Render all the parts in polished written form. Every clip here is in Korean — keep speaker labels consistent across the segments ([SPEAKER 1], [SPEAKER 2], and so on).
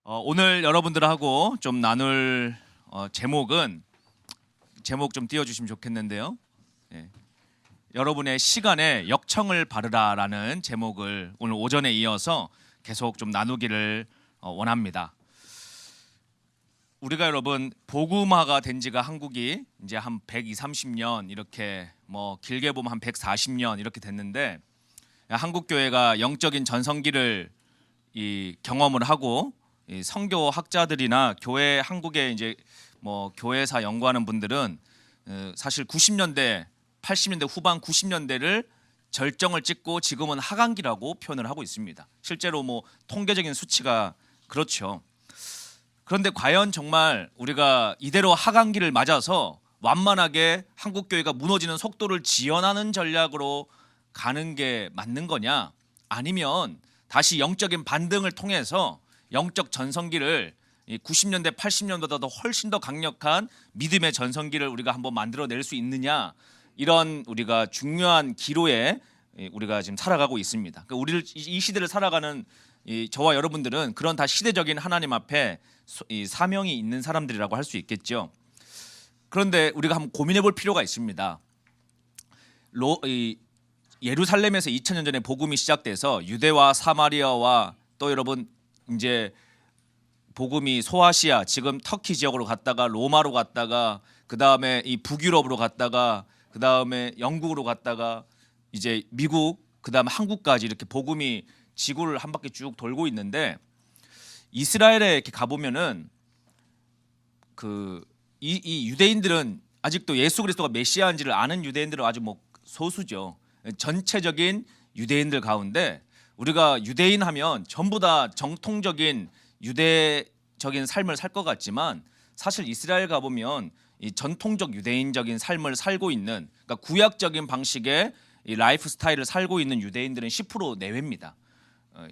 [SPEAKER 1] 오늘 여러분들하고 좀 나눌 제목 좀 띄워주시면 좋겠는데요. 예. 여러분의 시간에 역청을 바르라라는 제목을 오늘 오전에 이어서 계속 좀 나누기를 원합니다. 우리가 여러분 복음화가 된 지가 한국이 이제 한 120~130년 이렇게 뭐 길게 보면 한 140년 이렇게 됐는데 한국 교회가 영적인 전성기를 경험을 하고 이 선교 학자들이나 교회 한국의 이제 뭐 교회사 연구하는 분들은 사실 90년대, 80년대 후반 90년대를 절정을 찍고 지금은 하강기라고 표현을 하고 있습니다. 실제로 뭐 통계적인 수치가 그렇죠. 그런데 과연 정말 우리가 이대로 하강기를 맞아서 완만하게 한국 교회가 무너지는 속도를 지연하는 전략으로 가는 게 맞는 거냐? 아니면 다시 영적인 반등을 통해서 영적 전성기를 90년대, 80년보다도 훨씬 더 강력한 믿음의 전성기를 우리가 한번 만들어낼 수 있느냐, 이런 우리가 중요한 기로에 우리가 지금 살아가고 있습니다. 그러니까 우리를 이 시대를 살아가는 저와 여러분들은 그런 다 시대적인 하나님 앞에 사명이 있는 사람들이라고 할 수 있겠죠. 그런데 우리가 한번 고민해 볼 필요가 있습니다. 예루살렘에서 2000년 전에 복음이 시작돼서 유대와 사마리아와 또 여러분 이제 복음이 소아시아, 지금 터키 지역으로 갔다가 로마로 갔다가 그 다음에 이 북유럽으로 갔다가 그 다음에 영국으로 갔다가 이제 미국, 그 다음에 한국까지 이렇게 복음이 지구를 한 바퀴 쭉 돌고 있는데, 이스라엘에 이렇게 가보면은 이 유대인들은 아직도 예수 그리스도가 메시아인지를 아는 유대인들은 아주 뭐 소수죠. 전체적인 유대인들 가운데 우리가 유대인 하면 전부 다 정통적인 유대적인 삶을 살 것 같지만, 사실 이스라엘 가보면 이 전통적 유대인적인 삶을 살고 있는, 그러니까 구약적인 방식의 이 라이프 스타일을 살고 있는 유대인들은 10% 내외입니다.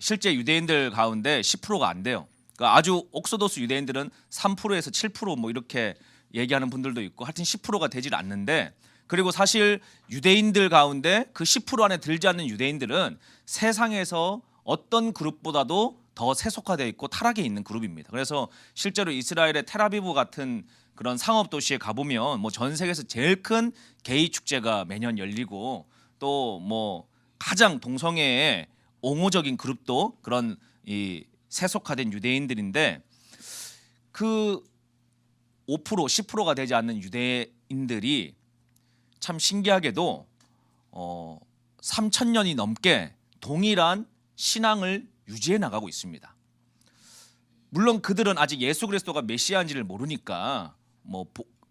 [SPEAKER 1] 실제 유대인들 가운데 10%가 안 돼요. 그러니까 아주 옥소도스 유대인들은 3%에서 7% 뭐 이렇게 얘기하는 분들도 있고, 하여튼 10%가 되질 않는데, 그리고 사실 유대인들 가운데 그 10% 안에 들지 않는 유대인들은 세상에서 어떤 그룹보다도 더 세속화되어 있고 타락해 있는 그룹입니다. 그래서 실제로 이스라엘의 텔아비브 같은 그런 상업 도시에 가보면 뭐 전 세계에서 제일 큰 게이 축제가 매년 열리고, 또 뭐 가장 동성애의 옹호적인 그룹도 그런 이 세속화된 유대인들인데, 그 5%, 10%가 되지 않는 유대인들이 참 신기하게도 3000년이 넘게 동일한 신앙을 유지해 나가고 있습니다. 물론 그들은 아직 예수 그리스도가 메시아인지를 모르니까 뭐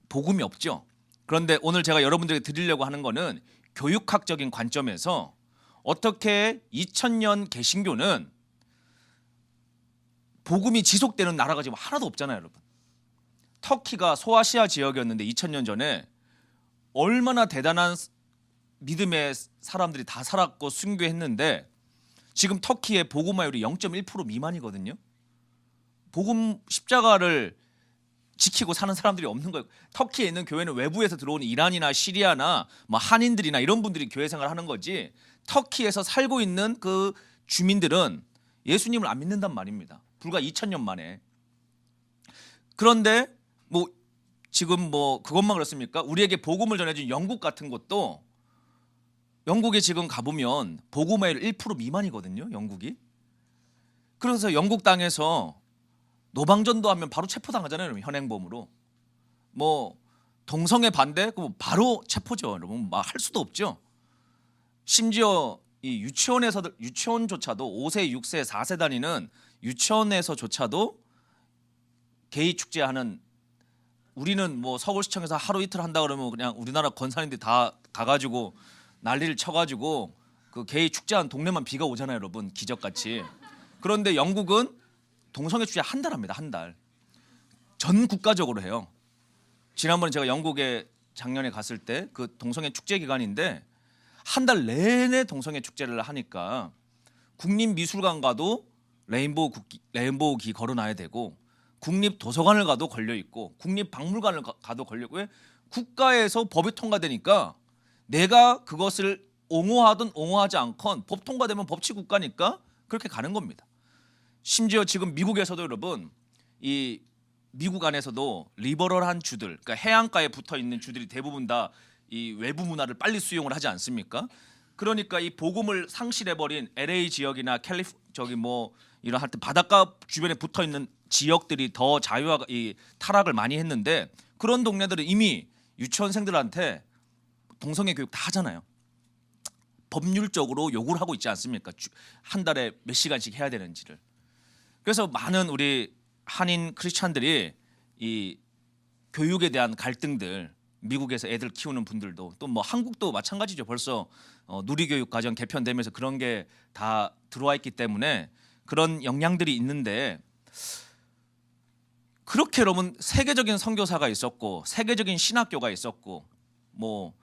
[SPEAKER 1] 복음이 없죠. 그런데 오늘 제가 여러분들에게 드리려고 하는 거는 교육학적인 관점에서 어떻게 2000년 개신교는 복음이 지속되는 나라가 지금 하나도 없잖아요, 여러분. 터키가 소아시아 지역이었는데 2000년 전에 얼마나 대단한 믿음의 사람들이 다 살았고 순교했는데, 지금 터키의 복음화율이 0.1% 미만이거든요. 복음 십자가를 지키고 사는 사람들이 없는 거예요. 터키에 있는 교회는 외부에서 들어오는 이란이나 시리아나 뭐 한인들이나 이런 분들이 교회 생활을 하는 거지, 터키에서 살고 있는 그 주민들은 예수님을 안 믿는단 말입니다. 불과 2000년 만에. 그런데 뭐 지금 뭐 그것만 그렇습니까? 우리에게 복음을 전해준 영국 같은 곳도, 영국에 지금 가보면 복음화율 1% 미만이거든요, 영국이. 그래서 영국 땅에서 노방전도 하면 바로 체포당하잖아요, 여러분, 현행범으로. 뭐 동성애 반대, 그럼 바로 체포죠, 여러분. 막 할 수도 없죠. 심지어 이 유치원조차도 5세, 6세, 4세 다니는 유치원에서조차도 게이 축제하는, 우리는 뭐 서울시청에서 하루 이틀 한다 그러면 그냥 우리나라 권사님들이 다 가가지고 난리를 쳐가지고 그 게이 축제한 동네만 비가 오잖아요, 여러분, 기적같이. 그런데 영국은 동성애 축제 한 달 합니다, 한 달. 전 국가적으로 해요. 지난번에 제가 영국에 작년에 갔을 때 그 동성애 축제 기간인데 한 달 내내 동성애 축제를 하니까 국립미술관 가도 레인보우기 걸어놔야 되고, 국립도서관을 가도 걸려 있고, 국립박물관을 가도 걸려 있고. 왜? 국가에서 법이 통과되니까 내가 그것을 옹호하든 옹호하지 않건 법 통과되면 법치 국가니까 그렇게 가는 겁니다. 심지어 지금 미국에서도 여러분 이 미국 안에서도 리버럴한 주들, 그러니까 해안가에 붙어 있는 주들이 대부분 다 이 외부 문화를 빨리 수용을 하지 않습니까? 그러니까 이 복음을 상실해 버린 LA 지역이나 저기 뭐 이런 하여튼 바닷가 주변에 붙어 있는 지역들이 더 자유화가 이 타락을 많이 했는데 그런 동네들은 이미 유치원생들한테 동성애 교육 다 하잖아요. 법률적으로 요구를 하고 있지 않습니까? 한 달에 몇 시간씩 해야 되는지를. 그래서 많은 우리 한인 크리스찬들이 이 교육에 대한 갈등들, 미국에서 애들 키우는 분들도 또 뭐 한국도 마찬가지죠. 벌써 누리교육 과정 개편되면서 그런 게 다 들어와 있기 때문에 그런 영향들이 있는데 그렇게 여러분 세계적인 선교사가 있었고 세계적인 신학교가 있었고 뭐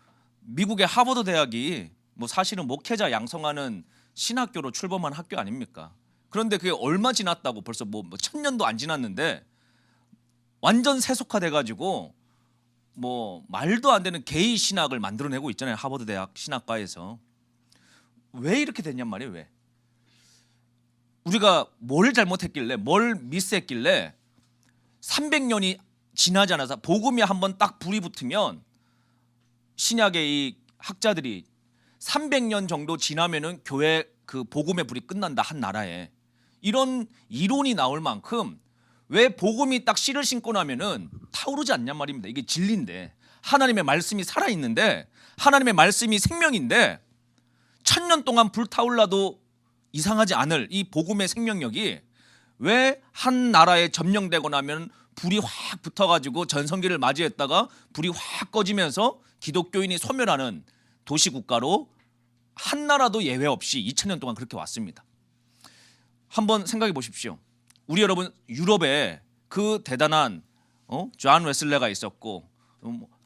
[SPEAKER 1] 미국의 하버드 대학이 뭐 사실은 목회자 양성하는 신학교로 출범한 학교 아닙니까? 그런데 그게 얼마 지났다고 벌써 뭐 1000년도 안 지났는데 완전 세속화돼 가지고 뭐 말도 안 되는 게이 신학을 만들어내고 있잖아요. 하버드 대학 신학과에서. 왜 이렇게 됐냔 말이에요. 왜? 우리가 뭘 잘못했길래 뭘 미스했길래 300년이 지나지 않아서 복음이 한번 딱 불이 붙으면 신약의 이 학자들이 300년 정도 지나면은 교회 그 복음의 불이 끝난다 한 나라에 이런 이론이 나올 만큼 왜 복음이 딱 씨를 심고 나면은 타오르지 않냔 말입니다. 이게 진리인데 하나님의 말씀이 살아있는데 하나님의 말씀이 생명인데 1000년 동안 불타올라도 이상하지 않을 이 복음의 생명력이 왜 한 나라에 점령되고 나면 불이 확 붙어가지고 전성기를 맞이했다가 불이 확 꺼지면서 기독교인이 소멸하는 도시국가로 한 나라도 예외 없이 2000년 동안 그렇게 왔습니다. 한번 생각해 보십시오. 우리 여러분 유럽에 그 대단한 존 웨슬레가 있었고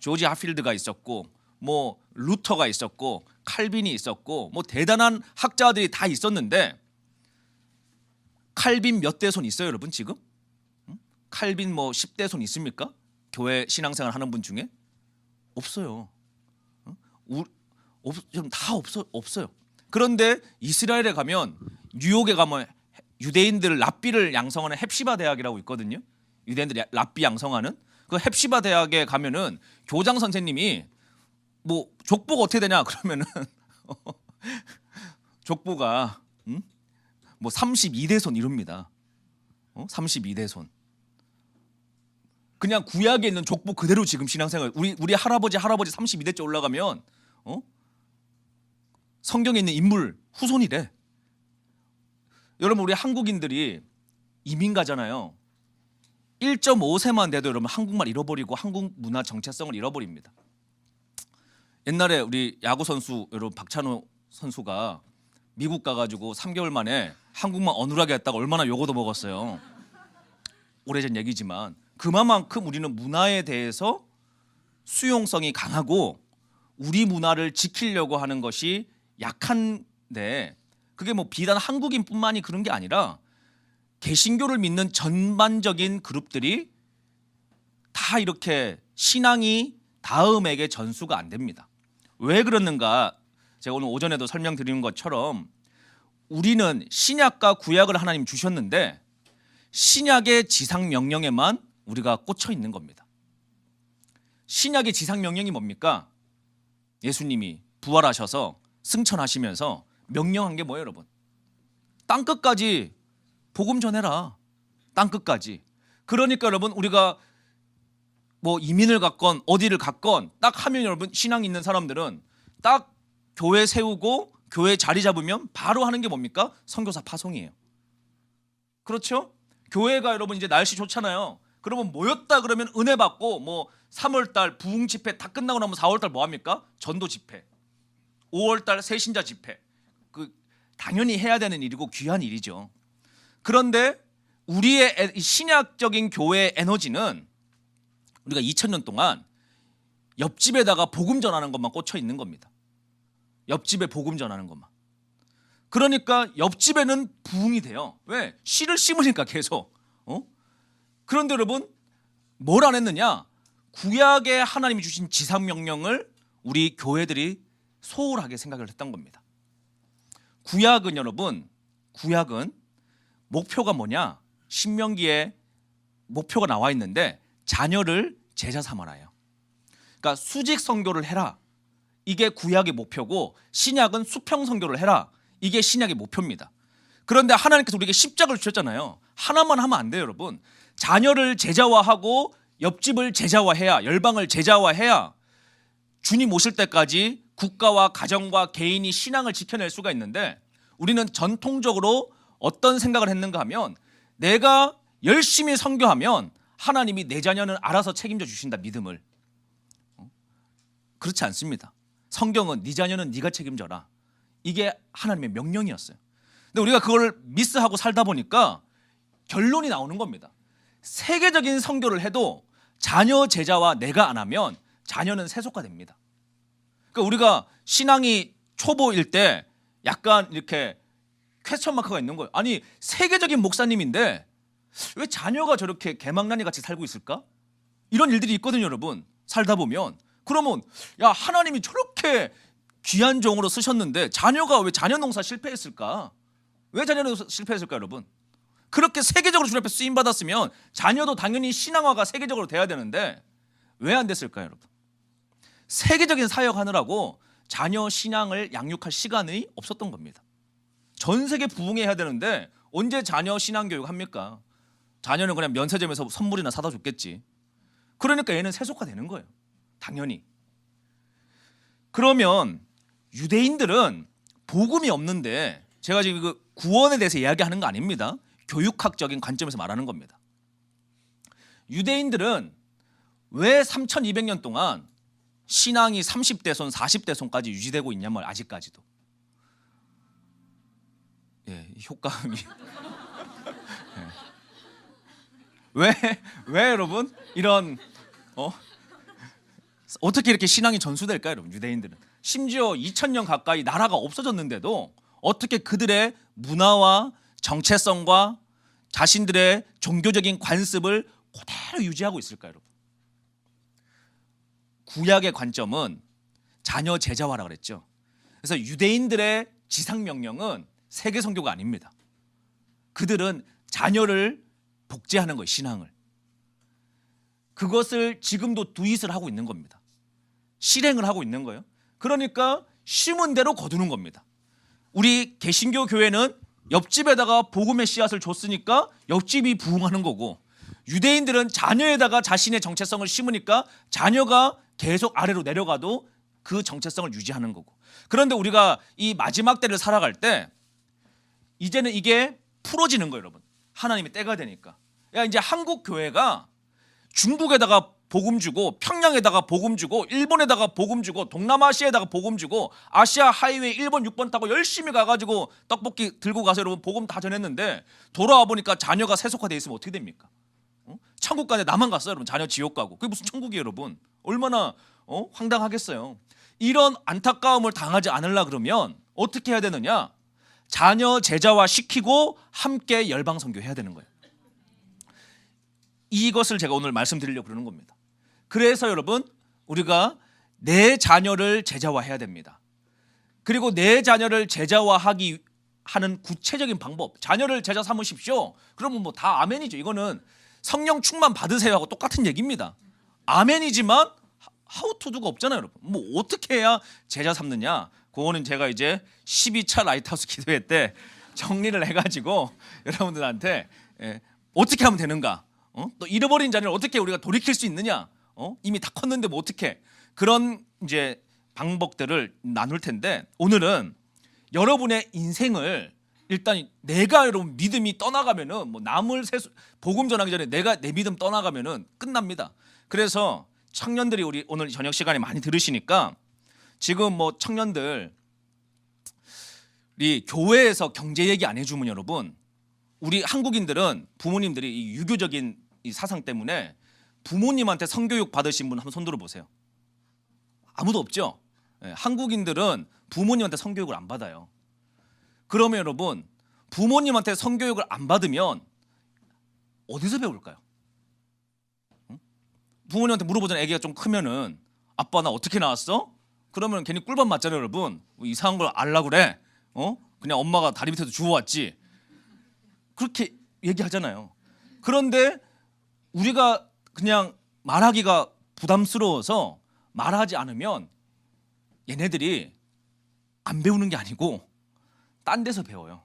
[SPEAKER 1] 조지 하필드가 있었고 뭐 루터가 있었고 칼빈이 있었고 뭐 대단한 학자들이 다 있었는데 칼빈 몇 대 손 있어요 여러분 지금? 칼빈 뭐 10대 손 있습니까? 교회 신앙생활 하는 분 중에? 없어요. 다 없어요. 그런데 이스라엘에 가면 뉴욕에 가면 유대인들 랍비를 양성하는 헵시바 대학이라고 있거든요. 유대인들이 랍비 양성하는 그 헵시바 대학에 가면은 교장 선생님이 뭐 족보가 어떻게 되냐 그러면은 족보가 뭐 32대 손 이럽니다. 32대 손. 그냥 구약에 있는 족보 그대로 지금 신앙생활 우리 할아버지 32대째 올라가면 성경에 있는 인물 후손이래. 여러분 우리 한국인들이 이민 가잖아요. 1.5세만 돼도 여러분 한국말 잃어버리고 한국 문화 정체성을 잃어버립니다. 옛날에 우리 야구 선수 여러분 박찬호 선수가 미국 가가지고 3개월 만에 한국말 어눌하게 했다가 얼마나 요거도 먹었어요. 오래전 얘기지만 그만큼 우리는 문화에 대해서 수용성이 강하고 우리 문화를 지키려고 하는 것이 약한데 그게 뭐 비단 한국인뿐만이 그런 게 아니라 개신교를 믿는 전반적인 그룹들이 다 이렇게 신앙이 다음에게 전수가 안 됩니다. 왜 그러는가? 제가 오늘 오전에도 설명드린 것처럼 우리는 신약과 구약을 하나님 주셨는데 신약의 지상 명령에만 우리가 꽂혀 있는 겁니다. 신약의 지상 명령이 뭡니까? 예수님이 부활하셔서 승천하시면서 명령한 게 뭐예요, 여러분? 땅 끝까지 복음 전해라. 땅 끝까지. 그러니까 여러분 우리가 뭐 이민을 갔건 어디를 갔건 딱 하면 여러분 신앙 있는 사람들은 딱 교회 세우고 교회 자리 잡으면 바로 하는 게 뭡니까? 선교사 파송이에요. 그렇죠? 교회가 여러분 이제 날씨 좋잖아요. 그러면 모였다 그러면 은혜 받고 뭐 3월달 부흥 집회 다 끝나고 나면 4월달 뭐 합니까? 전도 집회. 5월달 새신자 집회. 그 당연히 해야 되는 일이고 귀한 일이죠. 그런데 우리의 신약적인 교회의 에너지는 우리가 2000년 동안 옆집에다가 복음 전하는 것만 꽂혀 있는 겁니다. 옆집에 복음 전하는 것만. 그러니까 옆집에는 부흥이 돼요. 왜? 씨를 심으니까 계속. 그런데 여러분 뭘 안 했느냐? 구약에 하나님이 주신 지상명령을 우리 교회들이 소홀하게 생각을 했던 겁니다. 구약은 여러분 구약은 목표가 뭐냐? 신명기에 목표가 나와 있는데 자녀를 제자 삼아라요. 그러니까 수직 선교를 해라. 이게 구약의 목표고 신약은 수평 선교를 해라. 이게 신약의 목표입니다. 그런데 하나님께서 우리에게 십자가를 주셨잖아요. 하나만 하면 안 돼요, 여러분. 자녀를 제자화하고 옆집을 제자화해야, 열방을 제자화해야 주님 오실 때까지 국가와 가정과 개인이 신앙을 지켜낼 수가 있는데, 우리는 전통적으로 어떤 생각을 했는가 하면 내가 열심히 선교하면 하나님이 내 자녀는 알아서 책임져 주신다, 믿음을. 그렇지 않습니다. 성경은 네 자녀는 네가 책임져라. 이게 하나님의 명령이었어요. 근데 우리가 그걸 미스하고 살다 보니까 결론이 나오는 겁니다. 세계적인 선교를 해도 자녀 제자와 내가 안 하면 자녀는 세속화됩니다. 그러니까 우리가 신앙이 초보일 때 약간 이렇게 퀘스천 마크가 있는 거예요. 아니, 세계적인 목사님인데 왜 자녀가 저렇게 개망나니 같이 살고 있을까? 이런 일들이 있거든요, 여러분. 살다 보면. 그러면 야, 하나님이 저렇게 귀한 종으로 쓰셨는데 자녀가 왜 자녀 농사 실패했을까? 왜 자녀 농사 실패했을까, 여러분? 그렇게 세계적으로 주님 앞에 쓰임 받았으면 자녀도 당연히 신앙화가 세계적으로 돼야 되는데 왜 안 됐을까요, 여러분? 세계적인 사역하느라고 자녀 신앙을 양육할 시간이 없었던 겁니다. 전 세계 부흥해야 되는데 언제 자녀 신앙 교육 합니까? 자녀는 그냥 면세점에서 선물이나 사다 줬겠지. 그러니까 얘는 세속화되는 거예요, 당연히. 그러면 유대인들은 복음이 없는데, 제가 지금 그 구원에 대해서 이야기하는 거 아닙니다. 교육학적인 관점에서 말하는 겁니다. 유대인들은 왜 3200년 동안 신앙이 30대 손, 40대 손까지 유지되고 있냐면, 아직까지도. 예, 효과음이. 왜 여러분? 이런 어떻게 이렇게 신앙이 전수될까요, 여러분? 유대인들은 심지어 2000년 가까이 나라가 없어졌는데도 어떻게 그들의 문화와 정체성과 자신들의 종교적인 관습을 그대로 유지하고 있을까요, 여러분? 구약의 관점은 자녀 제자화라 그랬죠. 그래서 유대인들의 지상 명령은 세계 선교가 아닙니다. 그들은 자녀를 복제하는 거예요, 신앙을. 그것을 지금도 두잇을 하고 있는 겁니다. 실행을 하고 있는 거예요. 그러니까 심은 대로 거두는 겁니다. 우리 개신교 교회는 옆집에다가 복음의 씨앗을 줬으니까 옆집이 부흥하는 거고, 유대인들은 자녀에다가 자신의 정체성을 심으니까 자녀가 계속 아래로 내려가도 그 정체성을 유지하는 거고. 그런데 우리가 이 마지막 때를 살아갈 때 이제는 이게 풀어지는 거예요, 여러분. 하나님의 때가 되니까. 야, 이제 한국 교회가 중국에다가 복음 주고, 평양에다가 복음 주고, 일본에다가 복음 주고, 동남아시아에다가 복음 주고, 아시아 하이웨이 1번 6번 타고 열심히 가가지고 떡볶이 들고 가서 여러분 복음 다 전했는데 돌아와 보니까 자녀가 세속화돼 있으면 어떻게 됩니까? 천국 가는데 나만 갔어요, 여러분. 자녀 지옥 가고. 그게 무슨 천국이에요, 여러분? 얼마나 황당하겠어요. 이런 안타까움을 당하지 않으려 그러면 어떻게 해야 되느냐? 자녀 제자화 시키고 함께 열방 선교해야 되는 거예요. 이것을 제가 오늘 말씀드리려고 그러는 겁니다. 그래서 여러분, 우리가 내 자녀를 제자화해야 됩니다. 그리고 내 자녀를 제자화하기 하는 구체적인 방법, 자녀를 제자 삼으십시오. 그러면 뭐 다 아멘이죠. 이거는 성령 충만 받으세요 하고 똑같은 얘기입니다. 아멘이지만 하우 투두가 없잖아요, 여러분. 뭐 어떻게 해야 제자 삼느냐? 그거는 제가 이제 12차 라이트하우스 기도회 때 정리를 해가지고 여러분들한테 어떻게 하면 되는가? 또 잃어버린 자녀를 어떻게 우리가 돌이킬 수 있느냐? 이미 다 컸는데 뭐 어떻게? 그런 이제 방법들을 나눌 텐데, 오늘은 여러분의 인생을 일단 내가 여러분 믿음이 떠나가면은 뭐 남을 복음 전하기 전에 내가 내 믿음 떠나가면은 끝납니다. 그래서 청년들이 우리 오늘 저녁 시간에 많이 들으시니까, 지금 뭐 청년들이 교회에서 경제 얘기 안 해주면 여러분, 우리 한국인들은 부모님들이 이 유교적인 이 사상 때문에 부모님한테 성교육 받으신 분 한번 손 들어 보세요. 아무도 없죠? 한국인들은 부모님한테 성교육을 안 받아요. 그러면 여러분, 부모님한테 성교육을 안 받으면 어디서 배울까요? 부모님한테 물어보잖아요. 애기가 좀 크면은 아빠 나 어떻게 나왔어? 그러면 괜히 꿀밤 맞잖아요, 여러분. 뭐 이상한 걸 알라 그래? 그냥 엄마가 다리 밑에서 주워왔지. 그렇게 얘기하잖아요. 그런데 우리가 그냥 말하기가 부담스러워서 말하지 않으면 얘네들이 안 배우는 게 아니고 딴 데서 배워요.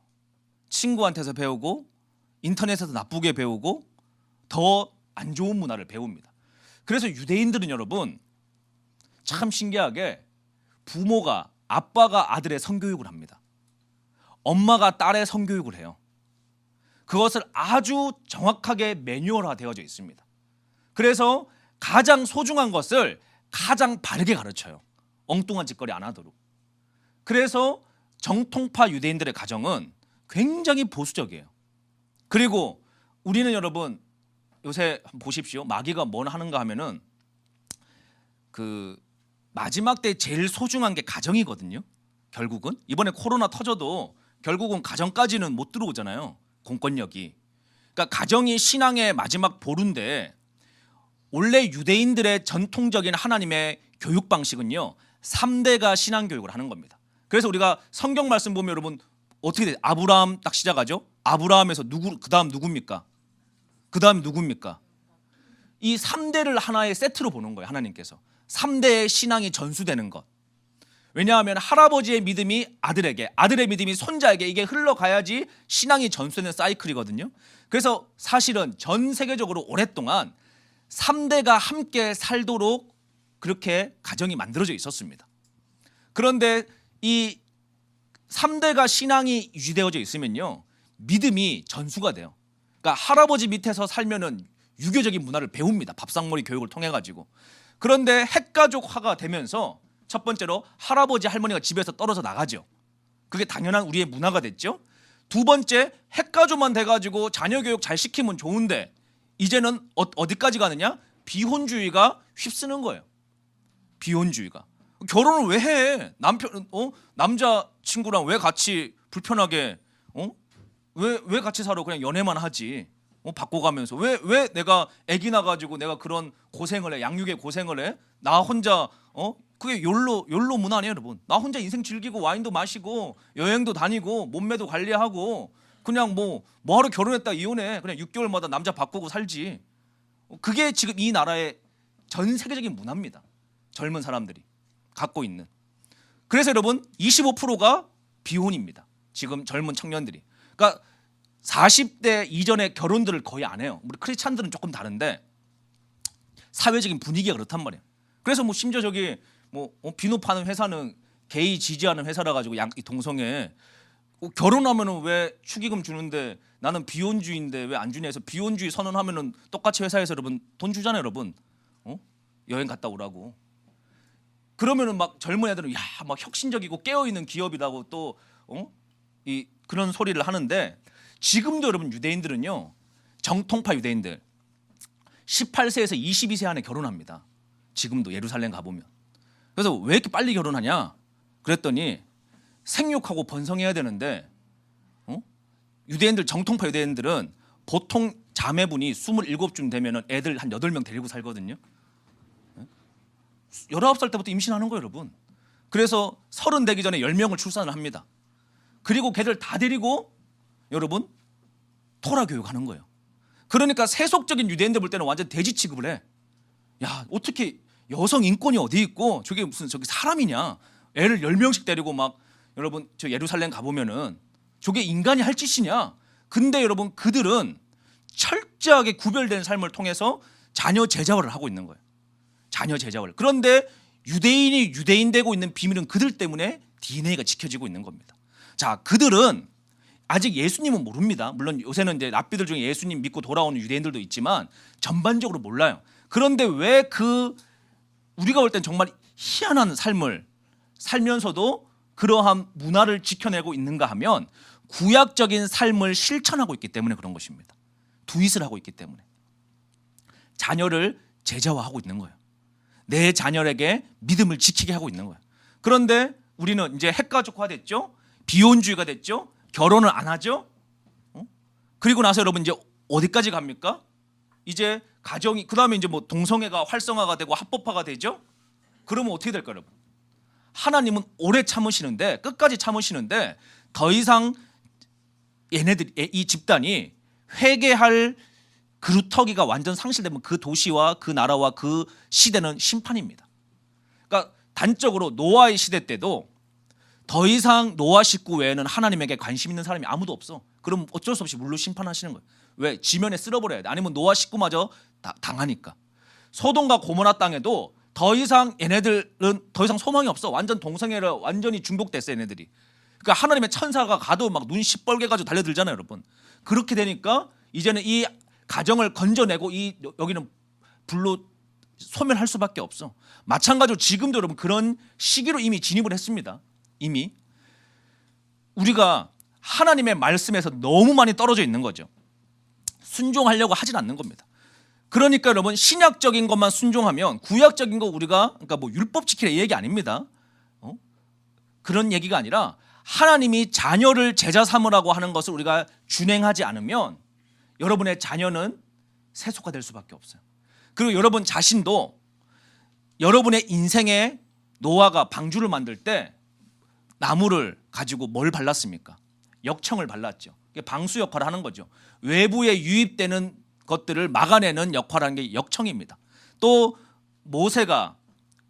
[SPEAKER 1] 친구한테서 배우고 인터넷에서 나쁘게 배우고 더 안 좋은 문화를 배웁니다. 그래서 유대인들은 여러분 참 신기하게 부모가 아빠가 아들의 성교육을 합니다. 엄마가 딸의 성교육을 해요. 그것을 아주 정확하게 매뉴얼화 되어져 있습니다. 그래서 가장 소중한 것을 가장 바르게 가르쳐요. 엉뚱한 짓거리 안 하도록. 그래서 정통파 유대인들의 가정은 굉장히 보수적이에요. 그리고 우리는 여러분 요새 보십시오. 마귀가 뭘 하는가 하면은 그 마지막 때 제일 소중한 게 가정이거든요. 결국은 이번에 코로나 터져도 결국은 가정까지는 못 들어오잖아요. 공권력이. 그러니까 가정이 신앙의 마지막 보루인데 원래 유대인들의 전통적인 하나님의 교육 방식은요. 3대가 신앙 교육을 하는 겁니다. 그래서 우리가 성경 말씀 보면 여러분 어떻게 돼요? 아브라함 딱 시작하죠. 아브라함에서 누구 그다음 누굽니까? 그다음 누굽니까? 이 3대를 하나의 세트로 보는 거예요. 하나님께서. 3대의 신앙이 전수되는 것. 왜냐하면 할아버지의 믿음이 아들에게, 아들의 믿음이 손자에게 이게 흘러가야지 신앙이 전수되는 사이클이거든요. 그래서 사실은 전 세계적으로 오랫동안 3대가 함께 살도록 그렇게 가정이 만들어져 있었습니다. 그런데 이 3대가 신앙이 유지되어져 있으면요. 믿음이 전수가 돼요. 그러니까 할아버지 밑에서 살면은 유교적인 문화를 배웁니다. 밥상머리 교육을 통해 가지고. 그런데 핵가족화가 되면서 첫 번째로 할아버지 할머니가 집에서 떨어져 나가죠. 그게 당연한 우리의 문화가 됐죠. 두 번째 핵가족만 돼가지고 자녀 교육 잘 시키면 좋은데 이제는 어디까지 가느냐? 비혼주의가 휩쓰는 거예요. 비혼주의가. 결혼을 왜 해? 남자 친구랑 왜 같이 불편하게 왜 같이 살아? 그냥 연애만 하지. 바꿔가면서 왜 내가 아기 낳아가지고 내가 그런 고생을 해, 양육의 고생을 해? 나 혼자 그게 욜로 문화 아니에요, 여러분. 나 혼자 인생 즐기고 와인도 마시고 여행도 다니고 몸매도 관리하고 그냥 뭐하러 결혼했다 이혼해. 그냥 6개월마다 남자 바꾸고 살지. 그게 지금 이 나라의 전 세계적인 문화입니다. 젊은 사람들이 갖고 있는. 그래서 여러분 25%가 비혼입니다. 지금 젊은 청년들이. 그러니까 40대 이전에 결혼들을 거의 안 해요. 우리 크리스찬들은 조금 다른데 사회적인 분위기가 그렇단 말이에요. 그래서 심지어 저기 비누 파는 회사는 게이 지지하는 회사라 가지고 동성애 결혼하면은 왜 축의금 주는데 나는 비혼주의인데 왜 안 주냐 해서 비혼주의 선언하면은 똑같이 회사에서 여러분 돈 주잖아요, 여러분. 여행 갔다 오라고. 그러면은 막 젊은 애들은 막 혁신적이고 깨어 있는 기업이라고 또 그런 소리를 하는데 지금도 여러분 유대인들은요. 정통파 유대인들 18세에서 22세 안에 결혼합니다. 지금도 예루살렘 가보면. 그래서 왜 이렇게 빨리 결혼하냐? 그랬더니 생육하고 번성해야 되는데 유대인들 정통파 유대인들은 보통 자매분이 27쯤 되면 애들 한 8명 데리고 살거든요. 19살 때부터 임신하는 거예요, 여러분. 그래서 30 되기 전에 10명을 출산을 합니다. 그리고 걔들 다 데리고 여러분 토라 교육하는 거예요. 그러니까 세속적인 유대인들 볼 때는 완전 돼지 취급을 해. 야, 어떻게 여성 인권이 어디 있고 저게 무슨 저기 사람이냐? 애를 10명씩 데리고 막 여러분 저 예루살렘 가보면은 저게 인간이 할 짓이냐? 근데 여러분 그들은 철저하게 구별된 삶을 통해서 자녀 제자화를 하고 있는 거예요. 자녀 제자화를. 그런데 유대인이 유대인 되고 있는 비밀은 그들 때문에 DNA가 지켜지고 있는 겁니다. 자, 그들은 아직 예수님은 모릅니다. 물론 요새는 이제 랍비들 중에 예수님 믿고 돌아오는 유대인들도 있지만 전반적으로 몰라요. 그런데 왜 우리가 볼 땐 정말 희한한 삶을 살면서도 그러한 문화를 지켜내고 있는가 하면 구약적인 삶을 실천하고 있기 때문에 그런 것입니다. 두잇을 하고 있기 때문에 자녀를 제자화하고 있는 거예요. 내 자녀에게 믿음을 지키게 하고 있는 거예요. 그런데 우리는 이제 핵가족화 됐죠. 비혼주의가 됐죠. 결혼을 안 하죠. 그리고 나서 여러분 이제 어디까지 갑니까? 이제 가정이 그다음에 이제 동성애가 활성화가 되고 합법화가 되죠. 그러면 어떻게 될까요, 여러분? 하나님은 오래 참으시는데 끝까지 참으시는데 더 이상 이 집단이 회개할 그루터기가 완전 상실되면 그 도시와 그 나라와 그 시대는 심판입니다. 그러니까 단적으로 노아의 시대 때도 더 이상 노아 식구 외에는 하나님에게 관심 있는 사람이 아무도 없어. 그럼 어쩔 수 없이 물로 심판하시는 거예요. 왜? 지면에 쓸어버려야 돼. 아니면 노아 식구마저 당하니까. 소돔과 고모라 땅에도 더 이상 얘네들은 더 이상 소망이 없어. 완전 동성애를 완전히 중독됐어 얘네들이. 그러니까 하나님의 천사가 가도 막 눈 시뻘게 가지고 달려들잖아요, 여러분. 그렇게 되니까 이제는 이 가정을 건져내고 여기는 불로 소멸할 수밖에 없어. 마찬가지로 지금도 여러분 그런 시기로 이미 진입을 했습니다. 이미 우리가 하나님의 말씀에서 너무 많이 떨어져 있는 거죠. 순종하려고 하진 않는 겁니다. 그러니까 여러분 신약적인 것만 순종하면 구약적인 거 우리가 그러니까 뭐 율법 지키라 이 얘기 아닙니다. 그런 얘기가 아니라 하나님이 자녀를 제자 삼으라고 하는 것을 우리가 준행하지 않으면 여러분의 자녀는 세속화될 수밖에 없어요. 그리고 여러분 자신도 여러분의 인생에 노아가 방주를 만들 때 나무를 가지고 뭘 발랐습니까? 역청을 발랐죠. 방수 역할을 하는 거죠. 외부에 유입되는 것들을 막아내는 역할을 하는 게 역청입니다. 또 모세가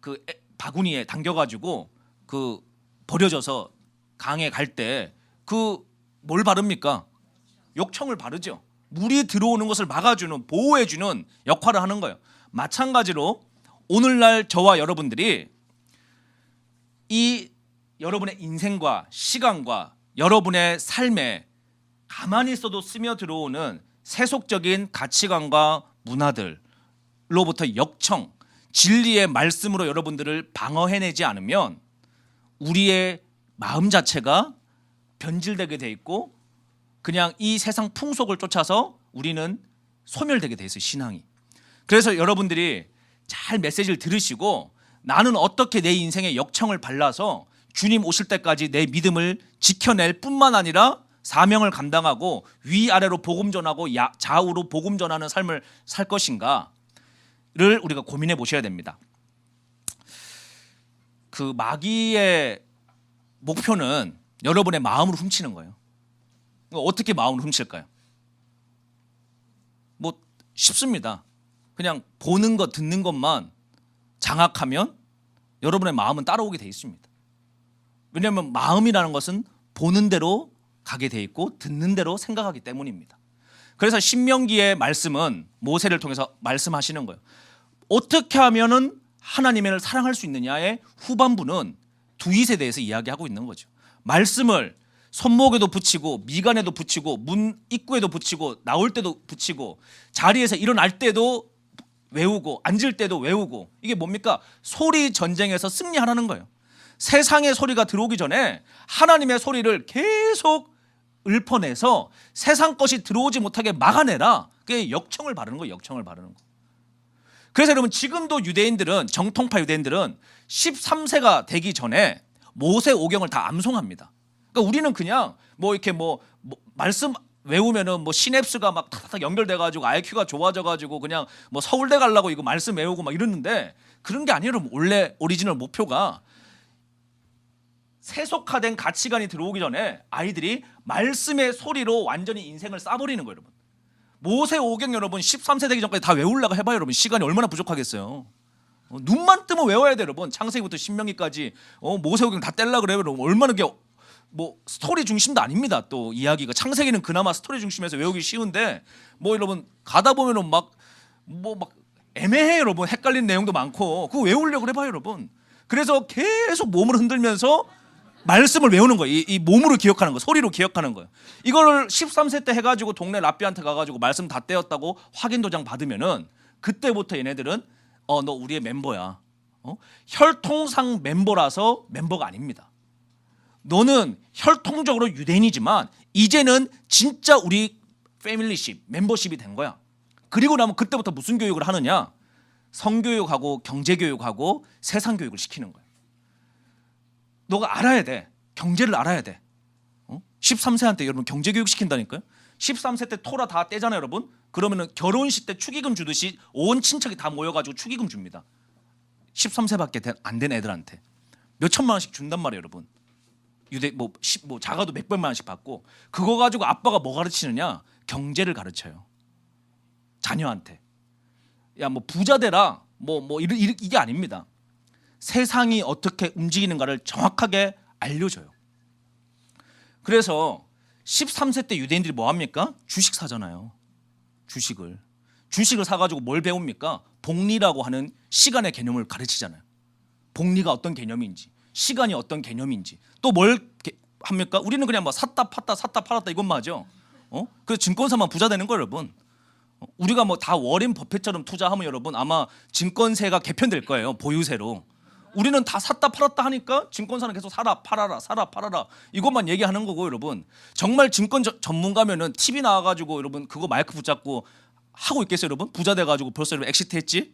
[SPEAKER 1] 그 바구니에 당겨가지고 그 버려져서 강에 갈 때 그 뭘 바릅니까? 역청을 바르죠. 물이 들어오는 것을 막아주는 보호해주는 역할을 하는 거예요. 마찬가지로 오늘날 저와 여러분들이 이 여러분의 인생과 시간과 여러분의 삶에 가만히 있어도 스며들어오는 세속적인 가치관과 문화들로부터 역청, 진리의 말씀으로 여러분들을 방어해내지 않으면 우리의 마음 자체가 변질되게 돼 있고 그냥 이 세상 풍속을 쫓아서 우리는 소멸되게 돼 있어요, 신앙이. 그래서 여러분들이 잘 메시지를 들으시고 나는 어떻게 내 인생에 역청을 발라서 주님 오실 때까지 내 믿음을 지켜낼 뿐만 아니라 사명을 감당하고 위아래로 복음 전하고 좌우로 복음 전하는 삶을 살 것인가를 우리가 고민해 보셔야 됩니다. 그 마귀의 목표는 여러분의 마음을 훔치는 거예요. 어떻게 마음을 훔칠까요? 뭐 쉽습니다. 그냥 보는 것, 듣는 것만 장악하면 여러분의 마음은 따라오게 돼 있습니다. 왜냐하면 마음이라는 것은 보는 대로 가게 돼 있고 듣는 대로 생각하기 때문입니다. 그래서 신명기의 말씀은 모세를 통해서 말씀하시는 거예요. 어떻게 하면은 하나님을 사랑할 수 있느냐의 후반부는 두잇에 대해서 이야기하고 있는 거죠. 말씀을 손목에도 붙이고 미간에도 붙이고 문 입구에도 붙이고 나올 때도 붙이고 자리에서 일어날 때도 외우고 앉을 때도 외우고 이게 뭡니까? 소리 전쟁에서 승리하라는 거예요. 세상의 소리가 들어오기 전에 하나님의 소리를 계속 읊어내서 세상 것이 들어오지 못하게 막아내라. 그게 역청을 바르는 거예요. 역청을 바르는 거. 그래서 여러분 지금도 유대인들은 정통파 유대인들은 13세가 되기 전에 모세 오경을 다 암송합니다. 그러니까 우리는 그냥 뭐 이렇게 뭐 말씀 외우면은 뭐 시냅스가 막 탁탁 연결돼가지고 IQ가 좋아져가지고 그냥 뭐 서울대 가려고 이거 말씀 외우고 막 이러는데 그런 게 아니에요. 원래 오리지널 목표가 세속화된 가치관이 들어오기 전에 아이들이 말씀의 소리로 완전히 인생을 싸버리는 거예요, 여러분. 모세 오경 여러분 13세 되기 전까지 다 외우려고 해봐요, 여러분. 시간이 얼마나 부족하겠어요. 눈만 뜨면 외워야 돼요, 여러분. 창세기부터 신명기까지 모세 오경 다 떼려고 그래요, 여러분. 얼마나 게 뭐 스토리 중심도 아닙니다. 또 이야기가 창세기는 그나마 스토리 중심에서 외우기 쉬운데 뭐 여러분 가다 보면은 막 애매해 여러분. 헷갈리는 내용도 많고 그거 외우려고 해봐요, 여러분. 그래서 계속 몸을 흔들면서 말씀을 외우는 거예요. 이 몸으로 기억하는 거, 소리로 기억하는 거예요. 이거를 13세 때 해가지고 동네 랍비한테 가가지고 말씀 다 떼었다고 확인 도장 받으면은 그때부터 얘네들은 너 우리의 멤버야. 혈통상 멤버라서 멤버가 아닙니다. 너는 혈통적으로 유대인이지만 이제는 진짜 우리 패밀리십, 멤버십이 된 거야. 그리고 나면 그때부터 무슨 교육을 하느냐? 성교육하고 경제교육하고 세상교육을 시키는 거예요. 너가 알아야 돼. 경제를 알아야 돼. 13세한테 여러분 경제교육 시킨다니까요. 13세 때 토라 다 떼잖아요, 여러분. 그러면은 결혼식 때 축의금 주듯이 온 친척이 다 모여가지고 축의금 줍니다. 13세밖에 안 된 애들한테 몇 천만 원씩 준단 말이에요, 여러분. 뭐 작아도 몇백만 원씩 받고 그거 가지고 아빠가 뭐 가르치느냐? 경제를 가르쳐요. 자녀한테. 야 뭐 부자 되라 이게 아닙니다. 세상이 어떻게 움직이는가를 정확하게 알려줘요. 그래서 13세 때 유대인들이 뭐 합니까? 주식 사잖아요. 주식을 사가지고 뭘 배웁니까? 복리라고 하는 시간의 개념을 가르치잖아요. 복리가 어떤 개념인지, 시간이 어떤 개념인지, 또 뭘 합니까? 우리는 그냥 뭐 샀다 팔았다 이것만 하죠. 그래서 증권사만 부자 되는 거예요, 여러분. 우리가 뭐 다 워렌 버핏처럼 투자하면 여러분 아마 증권세가 개편될 거예요, 보유세로. 우리는 다 샀다 팔았다 하니까 증권사는 계속 사라 팔아라 이것만 얘기하는 거고 여러분. 정말 증권 전문가면은 TV 나와가지고 여러분 그거 마이크 붙잡고 하고 있겠어요, 여러분? 부자 돼가지고 벌써 여러분 엑시트했지?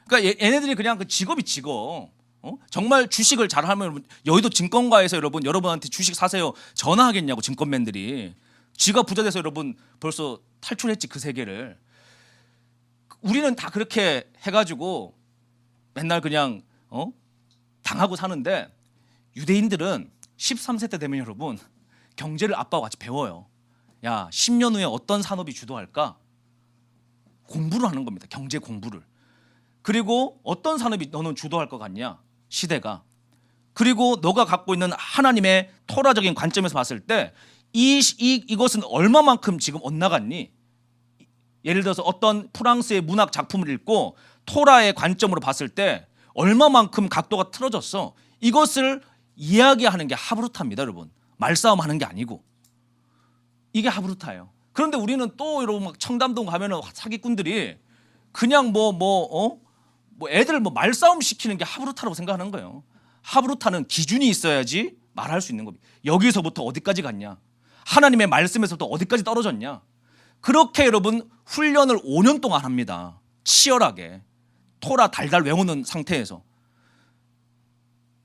[SPEAKER 1] 그러니까 얘네들이 그냥 그 직업이 직업. 정말 주식을 잘하면 여러분 여의도 증권가에서 여러분한테 주식 사세요 전화하겠냐고 증권맨들이. 지가 부자 돼서 여러분 벌써 탈출했지 그 세계를. 우리는 다 그렇게 해가지고 맨날 그냥 당하고 사는데 유대인들은 13세 때 되면 여러분 경제를 아빠와 같이 배워요. 야 10년 후에 어떤 산업이 주도할까? 공부를 하는 겁니다. 경제 공부를. 그리고 어떤 산업이 너는 주도할 것 같냐? 시대가. 그리고 너가 갖고 있는 하나님의 토라적인 관점에서 봤을 때 이것은 얼마만큼 지금 엇나갔니? 예를 들어서 어떤 프랑스의 문학 작품을 읽고 토라의 관점으로 봤을 때 얼마만큼 각도가 틀어졌어. 이것을 이야기하는 게 하브루타입니다, 여러분. 말싸움하는 게 아니고. 이게 하브루타예요. 그런데 우리는 또 여러분 막 청담동 가면은 사기꾼들이 그냥 애들 말싸움 시키는 게 하브루타라고 생각하는 거예요. 하브루타는 기준이 있어야지 말할 수 있는 겁니다. 여기서부터 어디까지 갔냐? 하나님의 말씀에서부터 어디까지 떨어졌냐? 그렇게 여러분 훈련을 5년 동안 합니다. 치열하게. 토라 달달 외우는 상태에서.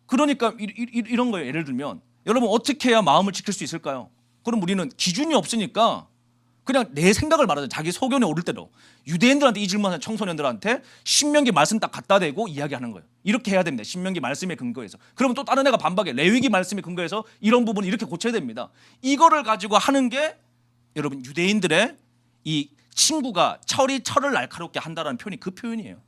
[SPEAKER 1] 그러니까 이런 거예요. 예를 들면 여러분 어떻게 해야 마음을 지킬 수 있을까요? 그럼 우리는 기준이 없으니까 그냥 내 생각을 말하자. 자기 소견에 오를 대로. 유대인들한테 이 질문하는 청소년들한테 신명기 말씀 딱 갖다 대고 이야기하는 거예요. 이렇게 해야 됩니다. 신명기 말씀에 근거해서. 그러면 또 다른 애가 반박해. 레위기 말씀에 근거해서 이런 부분을 이렇게 고쳐야 됩니다. 이거를 가지고 하는 게 여러분 유대인들의 이 친구가 철을 날카롭게 한다라는 표현이 그 표현이에요.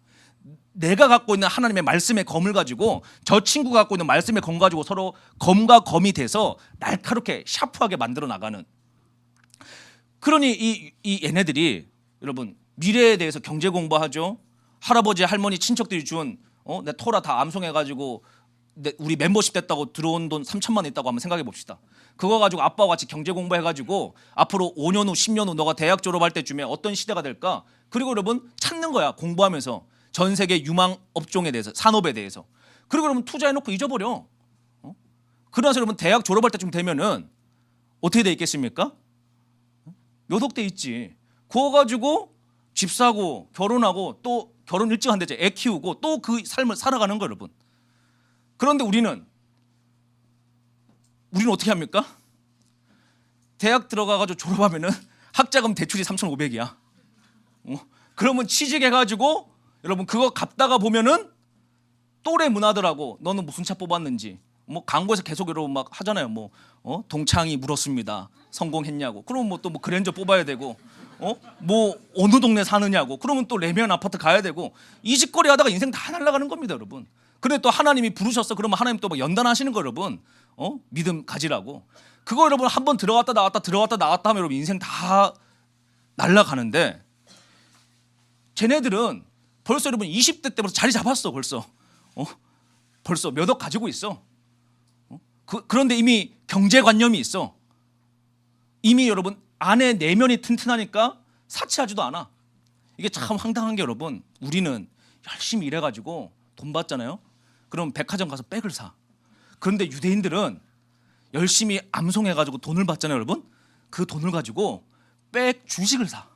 [SPEAKER 1] 내가 갖고 있는 하나님의 말씀의 검을 가지고 저 친구가 갖고 있는 말씀의 검 가지고 서로 검과 검이 돼서 날카롭게 샤프하게 만들어 나가는. 그러니 이 얘네들이 여러분 미래에 대해서 경제 공부하죠. 할아버지 할머니 친척들이 준 내 토라 다 암송해가지고 우리 멤버십 됐다고 들어온 돈 3천만 원 있다고 한번 생각해 봅시다. 그거 가지고 아빠와 같이 경제 공부해가지고 앞으로 5년 후 10년 후 너가 대학 졸업할 때쯤에 어떤 시대가 될까? 그리고 여러분 찾는 거야. 공부하면서 전 세계 유망 업종에 대해서, 산업에 대해서. 그리고 여러분 투자해놓고 잊어버려. 그러나서 여러분 대학 졸업할 때쯤 되면은 어떻게 돼 있겠습니까? 몇 억대 있지. 그거 가지고 집 사고 결혼하고 또 결혼 일찍 한대 애 키우고 또 그 삶을 살아가는 거예요, 여러분. 그런데 우리는 어떻게 합니까? 대학 들어가가지고 졸업하면은 학자금 대출이 3,500이야. 그러면 취직해가지고 여러분 그거 갚다가 보면은 또래 문화들하고 너는 무슨 차 뽑았는지 광고에서 계속 여러분 막 하잖아요. 동창이 물었습니다. 성공했냐고. 그러면 또 그랜저 뽑아야 되고, 어느 동네 사느냐고. 그러면 또 레미안 아파트 가야 되고 이직거리 하다가 인생 다 날아가는 겁니다, 여러분. 근데 또 하나님이 부르셨어. 그러면 하나님 또 막 연단하시는 거 여러분. 믿음 가지라고. 그거 여러분 한번 들어갔다 나왔다 하면 여러분 인생 다 날아가는데 쟤네들은 벌써 여러분 20대 때부터 자리 잡았어. 벌써 몇 억 가지고 있어. 그런데 이미 경제관념이 있어. 이미 여러분 안에 내면이 튼튼하니까 사치하지도 않아. 이게 참 황당한 게 여러분 우리는 열심히 일해가지고 돈 받잖아요. 그럼 백화점 가서 백을 사. 그런데 유대인들은 열심히 암송해가지고 돈을 받잖아요, 여러분. 그 돈을 가지고 백 주식을 사.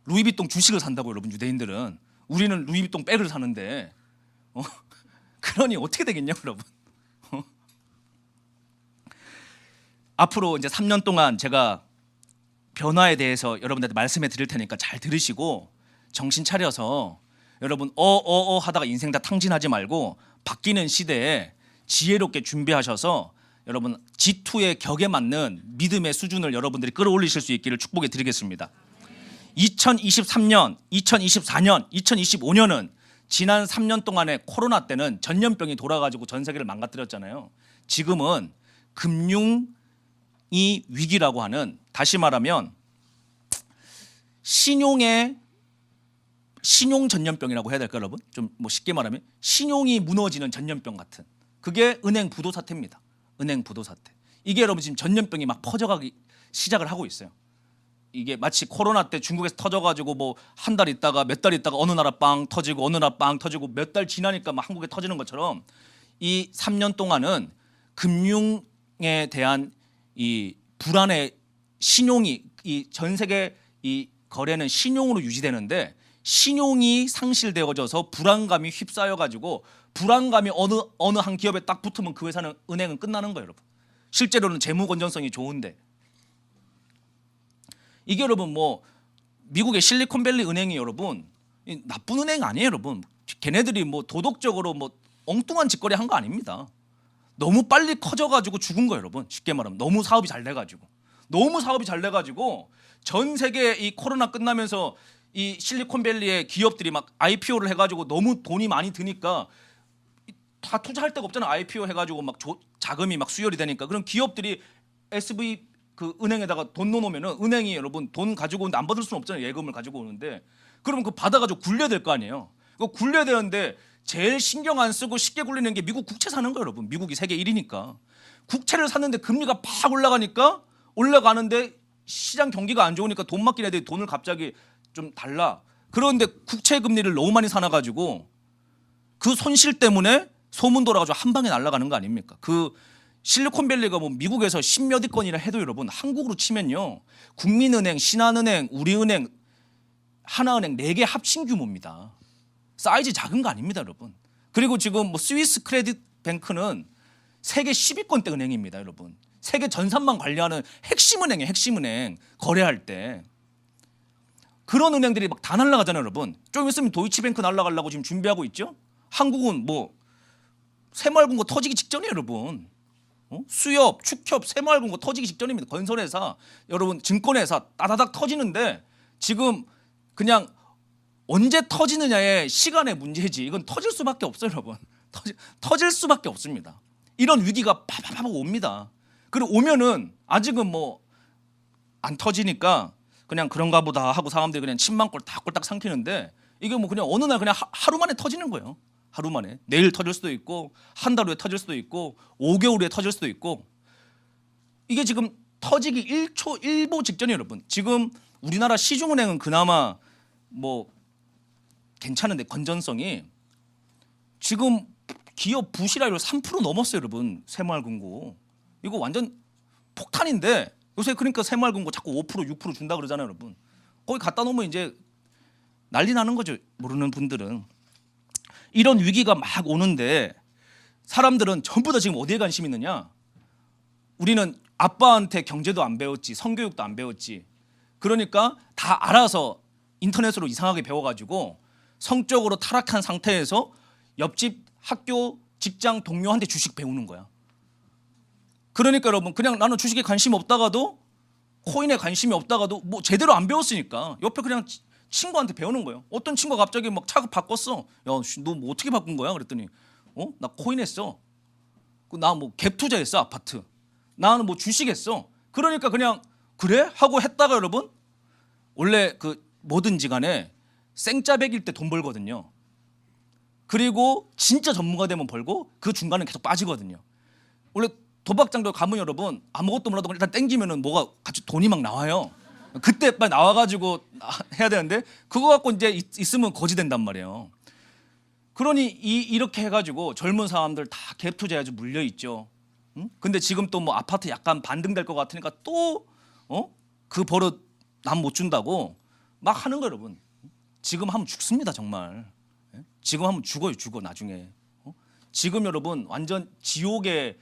[SPEAKER 1] 루이비통 주식을 산다고 여러분 유대인들은. 우리는 루이비통 백을 사는데 그러니 어떻게 되겠냐 여러분. 앞으로 이제 3년 동안 제가 변화에 대해서 여러분들한테 말씀해 드릴 테니까 잘 들으시고 정신 차려서 여러분 하다가 인생 다 탕진하지 말고 바뀌는 시대에 지혜롭게 준비하셔서
[SPEAKER 2] 여러분 G2의 격에 맞는 믿음의 수준을 여러분들이 끌어올리실 수 있기를 축복해 드리겠습니다. 2023년, 2024년, 2025년은 지난 3년 동안의 코로나 때는 전염병이 돌아가지고 전 세계를 망가뜨렸잖아요. 지금은 금융이 위기라고 하는, 다시 말하면 신용 전염병이라고 해야 될까 여러분? 좀 뭐 쉽게 말하면 신용이 무너지는 전염병 같은, 그게 은행 부도 사태입니다. 은행 부도 사태. 이게 여러분 지금 전염병이 막 퍼져가기 시작을 하고 있어요. 이게 마치 코로나 때 중국에서 터져가지고 뭐 한 달 있다가 몇 달 있다가 어느 나라 빵 터지고 어느 나라 빵 터지고 몇 달 지나니까 막 한국에 터지는 것처럼 이 3년 동안은 금융에 대한 이 불안의 신용이, 이 전 세계 이 거래는 신용으로 유지되는데 신용이 상실되어져서 불안감이 휩싸여가지고 불안감이 어느 한 기업에 딱 붙으면 그 회사는, 은행은 끝나는 거예요 여러분. 실제로는 재무 건전성이 좋은데. 이게 여러분 뭐 미국의 실리콘밸리 은행이 여러분 나쁜 은행 아니에요 여러분. 걔네들이 뭐 도덕적으로 뭐 엉뚱한 짓거리 한 거 아닙니다. 너무 빨리 커져가지고 죽은 거예요 여러분. 쉽게 말하면 너무 사업이 잘 돼가지고 전 세계 이 코로나 끝나면서 이 실리콘밸리의 기업들이 막 IPO를 해가지고 너무 돈이 많이 드니까 다 투자할 데가 없잖아. IPO 해가지고 막 자금이 막 수혈이 되니까. 그럼 기업들이 SV 그 은행에다가 돈 넣어놓으면은 은행이 여러분 돈 가지고 오는데 안 받을 수는 없잖아요. 예금을 가지고 오는데. 그러면 그 받아가지고 굴려야 될 거 아니에요. 그 굴려야 되는데 제일 신경 안 쓰고 쉽게 굴리는 게 미국 국채 사는 거예요 여러분. 미국이 세계 1위니까. 국채를 샀는데 금리가 팍 올라가는데 시장 경기가 안 좋으니까 돈 맡긴 애들이 돈을 갑자기 좀 달라. 그런데 국채 금리를 너무 많이 사놔가지고 그 손실 때문에 소문 돌아가지고 한 방에 날아가는 거 아닙니까? 그 실리콘밸리가 뭐 미국에서 10몇 위 건이라 해도 여러분 한국으로 치면요 국민은행, 신한은행, 우리은행, 하나은행 4개 합친 규모입니다. 사이즈 작은 거 아닙니다 여러분. 그리고 지금 뭐 스위스 크레딧 뱅크는 세계 10위권대 은행입니다 여러분. 세계 전산망 관리하는 핵심 은행이에요. 핵심 은행 거래할 때. 그런 은행들이 막 다 날아가잖아요 여러분. 좀 있으면 도이치뱅크 날아가려고 지금 준비하고 있죠. 한국은 뭐 새마을금고 터지기 직전이에요 여러분. 수협, 축협, 새마을금고 터지기 직전입니다. 건설회사, 여러분 증권회사 따다닥 터지는데 지금 그냥 언제 터지느냐의 시간의 문제지. 이건 터질 수밖에 없어요 여러분. 터질 수밖에 없습니다. 이런 위기가 파파파파 옵니다. 그리고 오면은 아직은 뭐 안 터지니까 그냥 그런가 보다 하고 사람들이 그냥 침만 꼴딱꼴딱 삼키는데 이게 뭐 그냥 어느 날 그냥 하루 만에 터지는 거예요. 하루 만에. 내일 터질 수도 있고 한 달 후에 터질 수도 있고 5개월 후에 터질 수도 있고. 이게 지금 터지기 1초 1보 직전이에요 여러분. 지금 우리나라 시중은행은 그나마 뭐 괜찮은데 건전성이 지금 기업 부실화율 3% 넘었어요 여러분. 새마을금고 이거 완전 폭탄인데 요새 그러니까 새마을금고 자꾸 5% 6% 준다 그러잖아요 여러분. 거기 갖다 놓으면 이제 난리 나는 거죠 모르는 분들은. 이런 위기가 막 오는데 사람들은 전부 다 지금 어디에 관심 있느냐. 우리는 아빠한테 경제도 안 배웠지 성교육도 안 배웠지. 그러니까 다 알아서 인터넷으로 이상하게 배워가지고 성적으로 타락한 상태에서 옆집 학교 직장 동료한테 주식 배우는 거야. 그러니까 여러분 그냥 나는 주식에 관심 없다가도 코인에 관심이 없다가도 뭐 제대로 안 배웠으니까 옆에 그냥 친구한테 배우는 거예요. 어떤 친구가 갑자기 막 차가 바꿨어. 야, 너 뭐 어떻게 바꾼 거야? 그랬더니 나 코인 했어. 나 뭐 갭 투자했어 아파트. 나는 뭐 주식 했어. 그러니까 그냥 그래? 하고 했다가 여러분 원래 그 뭐든지 간에 생짜배기일 때 돈 벌거든요. 그리고 진짜 전문가 되면 벌고 그 중간은 계속 빠지거든요. 원래 도박장도 가면 여러분 아무것도 몰라도 일단 땡기면은 뭐가 같이 돈이 막 나와요. 그때 빨리 나와가지고 해야 되는데 그거 갖고 이제 있으면 거지 된단 말이에요. 그러니 이렇게 해가지고 젊은 사람들 다 갭 투자해가지고 물려 있죠. 응? 근데 지금 또 뭐 아파트 약간 반등될 것 같으니까 또 그 버릇 남 못 준다고 막 하는 거 여러분. 지금 하면 죽습니다 정말. 지금 하면 죽어요 죽어 나중에. 지금 여러분 완전 지옥의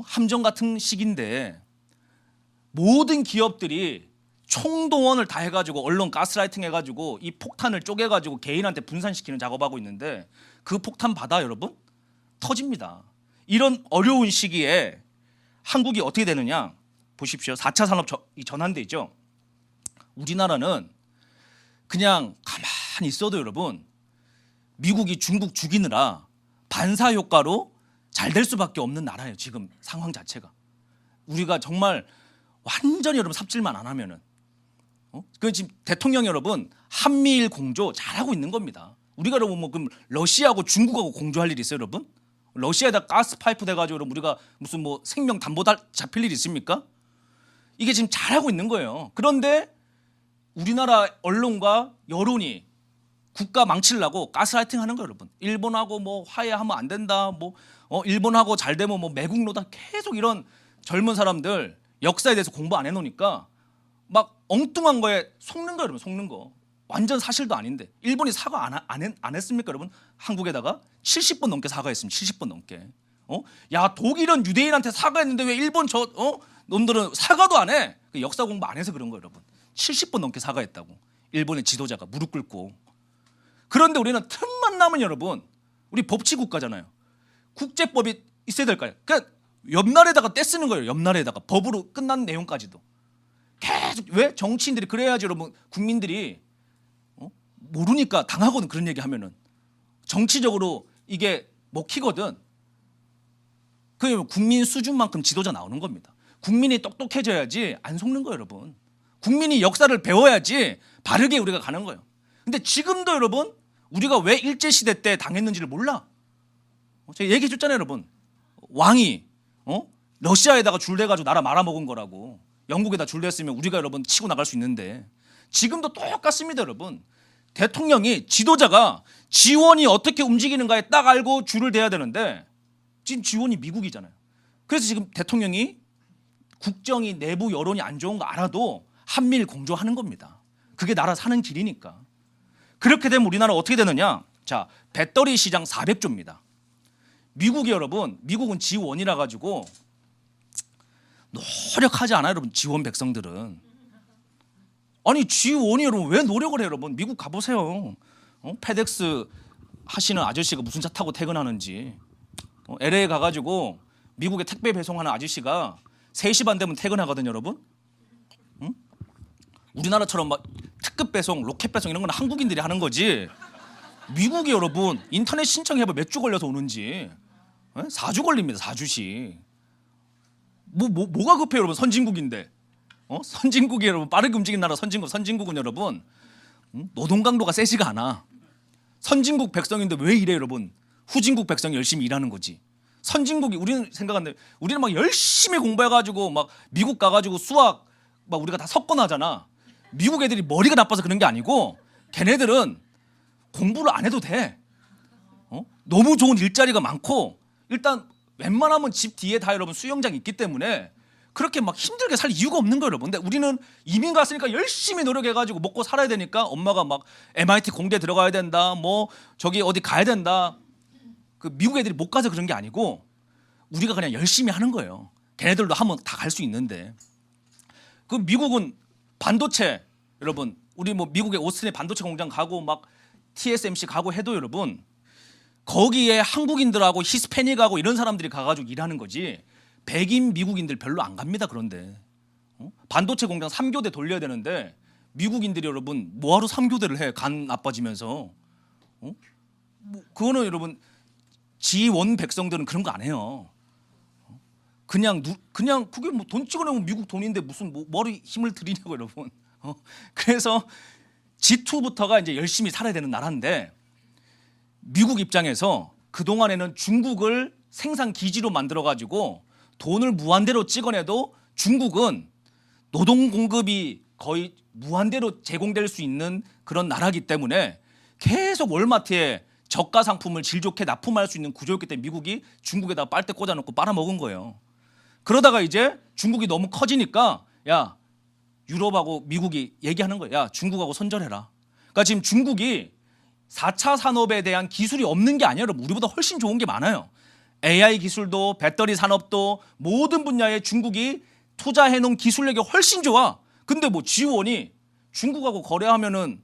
[SPEAKER 2] 함정 같은 시기인데 모든 기업들이 총동원을 다 해가지고 언론 가스라이팅 해가지고 이 폭탄을 쪼개가지고 개인한테 분산시키는 작업하고 있는데 그 폭탄 바다 여러분 터집니다. 이런 어려운 시기에 한국이 어떻게 되느냐 보십시오. 4차 산업 전환돼 있죠. 우리나라는 그냥 가만히 있어도 여러분 미국이 중국 죽이느라 반사 효과로 잘 될 수밖에 없는 나라예요. 지금 상황 자체가. 우리가 정말 완전히 여러분 삽질만 안 하면은 그 지금 대통령 여러분 한미일 공조 잘하고 있는 겁니다. 우리가 여러분 뭐 그럼 러시아하고 중국하고 공조할 일 있어요, 여러분? 러시아에다 가스 파이프 대가지고 여러분 우리가 무슨 뭐 생명 담보 잡힐 일 있습니까? 이게 지금 잘하고 있는 거예요. 그런데 우리나라 언론과 여론이 국가 망치려고 가스라이팅 하는 거예요, 여러분. 일본하고 뭐 화해하면 안 된다. 뭐 일본하고 잘 되면 뭐 매국노다. 계속 이런 젊은 사람들 역사에 대해서 공부 안 해놓으니까 막 엉뚱한 거에 속는 거예요, 여러분. 속는 거. 완전 사실도 아닌데. 일본이 사과 안 했습니까, 여러분? 한국에다가 70번 넘게 사과했습니다. 70번 넘게. 야, 독일은 유대인한테 사과했는데 왜 일본 놈들은 사과도 안 해? 역사 공부 안 해서 그런 거예요, 여러분. 70번 넘게 사과했다고. 일본의 지도자가 무릎 꿇고. 그런데 우리는 틈만 나면 여러분, 우리 법치 국가잖아요. 국제법이 있어야 될까요? 그러니까 옆날에다가 떼쓰는 거예요. 옆날에다가 법으로 끝난 내용까지도. 계속 왜 정치인들이 그래야지 여러분 국민들이 모르니까 당하거든. 그런 얘기 하면은 정치적으로 이게 먹히거든. 그 국민 수준만큼 지도자 나오는 겁니다. 국민이 똑똑해져야지 안 속는 거예요, 여러분. 국민이 역사를 배워야지 바르게 우리가 가는 거예요. 근데 지금도 여러분 우리가 왜 일제시대 때 당했는지를 몰라. 제가 얘기해 줬잖아요, 여러분. 왕이 러시아에다가 줄대가지고 나라 말아먹은 거라고. 영국에다 줄댔으면 우리가 여러분 치고 나갈 수 있는데 지금도 똑같습니다, 여러분. 대통령이 지도자가 지원이 어떻게 움직이는가에 딱 알고 줄을 대야 되는데 지금 지원이 미국이잖아요. 그래서 지금 대통령이 국정이 내부 여론이 안 좋은 거 알아도 한미일 공조하는 겁니다. 그게 나라 사는 길이니까. 그렇게 되면 우리나라 어떻게 되느냐? 자, 배터리 시장 400조입니다. 미국이 여러분, 미국은 G1이라 가지고 노력하지 않아요, 여러분. G1 백성들은. 아니 G1이 여러분 왜 노력을 해요, 여러분? 미국 가보세요. 페덱스 하시는 아저씨가 무슨 차 타고 퇴근하는지. LA 가가지고 미국에 택배 배송하는 아저씨가 3시 반 되면 퇴근하거든요, 여러분. 응? 우리나라처럼 막 특급 배송, 로켓 배송 이런 건 한국인들이 하는 거지. 미국이 여러분 인터넷 신청해봐 몇 주 걸려서 오는지. 4주 걸립니다, 4주씩. 뭐가 급해요, 여러분? 선진국인데. 선진국이 여러분 빠르게 움직이는 나라 선진국은 여러분 노동 강도가 세지가 않아. 선진국 백성인데 왜 이래, 여러분? 후진국 백성이 열심히 일하는 거지. 선진국이 우리는 생각하는데 우리는 막 열심히 공부해가지고 막 미국 가가지고 수학 막 우리가 다 석권하잖아. 미국 애들이 머리가 나빠서 그런 게 아니고 걔네들은 공부를 안 해도 돼. 너무 좋은 일자리가 많고 일단 웬만하면 집 뒤에 다 여러분 수영장이 있기 때문에 그렇게 막 힘들게 살 이유가 없는 거예요, 여러분. 근데 우리는 이민 갔으니까 열심히 노력해가지고 먹고 살아야 되니까 엄마가 막 MIT 공대 들어가야 된다, 뭐 저기 어디 가야 된다. 그 미국 애들이 못 가서 그런 게 아니고 우리가 그냥 열심히 하는 거예요. 걔네들도 하면 다 갈 수 있는데. 그 미국은 반도체 여러분 우리 뭐 미국의 오스틴에 반도체 공장 가고 막 TSMC 가고 해도 여러분 거기에 한국인들하고 히스패닉하고 이런 사람들이 가가지고 일하는 거지. 백인 미국인들 별로 안 갑니다. 그런데 반도체 공장 3교대 돌려야 되는데 미국인들이 여러분 뭐하러 3교대를 해? 간 나빠지면서. 뭐 그거는 여러분 G1 백성들은 그런 거 안 해요. 그냥 그게 뭐 돈 찍어내면 미국 돈인데 무슨 머리 힘을 들이냐고, 여러분. 그래서 G2부터가 이제 열심히 살아야 되는 나라인데 미국 입장에서 그 동안에는 중국을 생산 기지로 만들어 가지고 돈을 무한대로 찍어내도 중국은 노동 공급이 거의 무한대로 제공될 수 있는 그런 나라이기 때문에 계속 월마트에 저가 상품을 질 좋게 납품할 수 있는 구조였기 때문에 미국이 중국에다 빨대 꽂아놓고 빨아먹은 거예요. 그러다가 이제 중국이 너무 커지니까 야 유럽하고 미국이 얘기하는 거야. 야 중국하고 손절해라. 그러니까 지금 중국이 4차 산업에 대한 기술이 없는 게 아니에요. 우리보다 훨씬 좋은 게 많아요. AI 기술도 배터리 산업도 모든 분야에 중국이 투자해 놓은 기술력이 훨씬 좋아. 근데 뭐 G1이 중국하고 거래하면은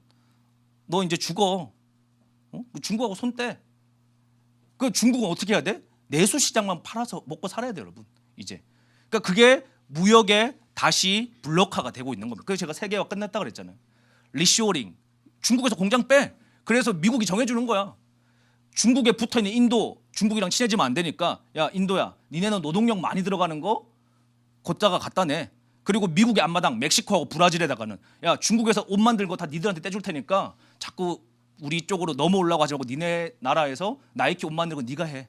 [SPEAKER 2] 너 이제 죽어. 중국하고 손 떼. 그 중국은 어떻게 해야 돼? 내수 시장만 팔아서 먹고 살아야 돼, 여러분. 이제. 그러니까 그게 무역에 다시 블록화가 되고 있는 겁니다. 그래서 제가 세계화 끝났다 그랬잖아요. 리쇼링. 중국에서 공장 빼. 그래서 미국이 정해주는 거야. 중국에 붙어있는 인도, 중국이랑 친해지면 안 되니까 야 인도야 니네는 노동력 많이 들어가는 거 곧다가 갖다 내. 그리고 미국의 앞마당 멕시코하고 브라질에다가는 야 중국에서 옷 만들 거 다 니들한테 떼줄 테니까 자꾸 우리 쪽으로 넘어오려고 하지 말고 니네 나라에서 나이키 옷 만들고 니가 해.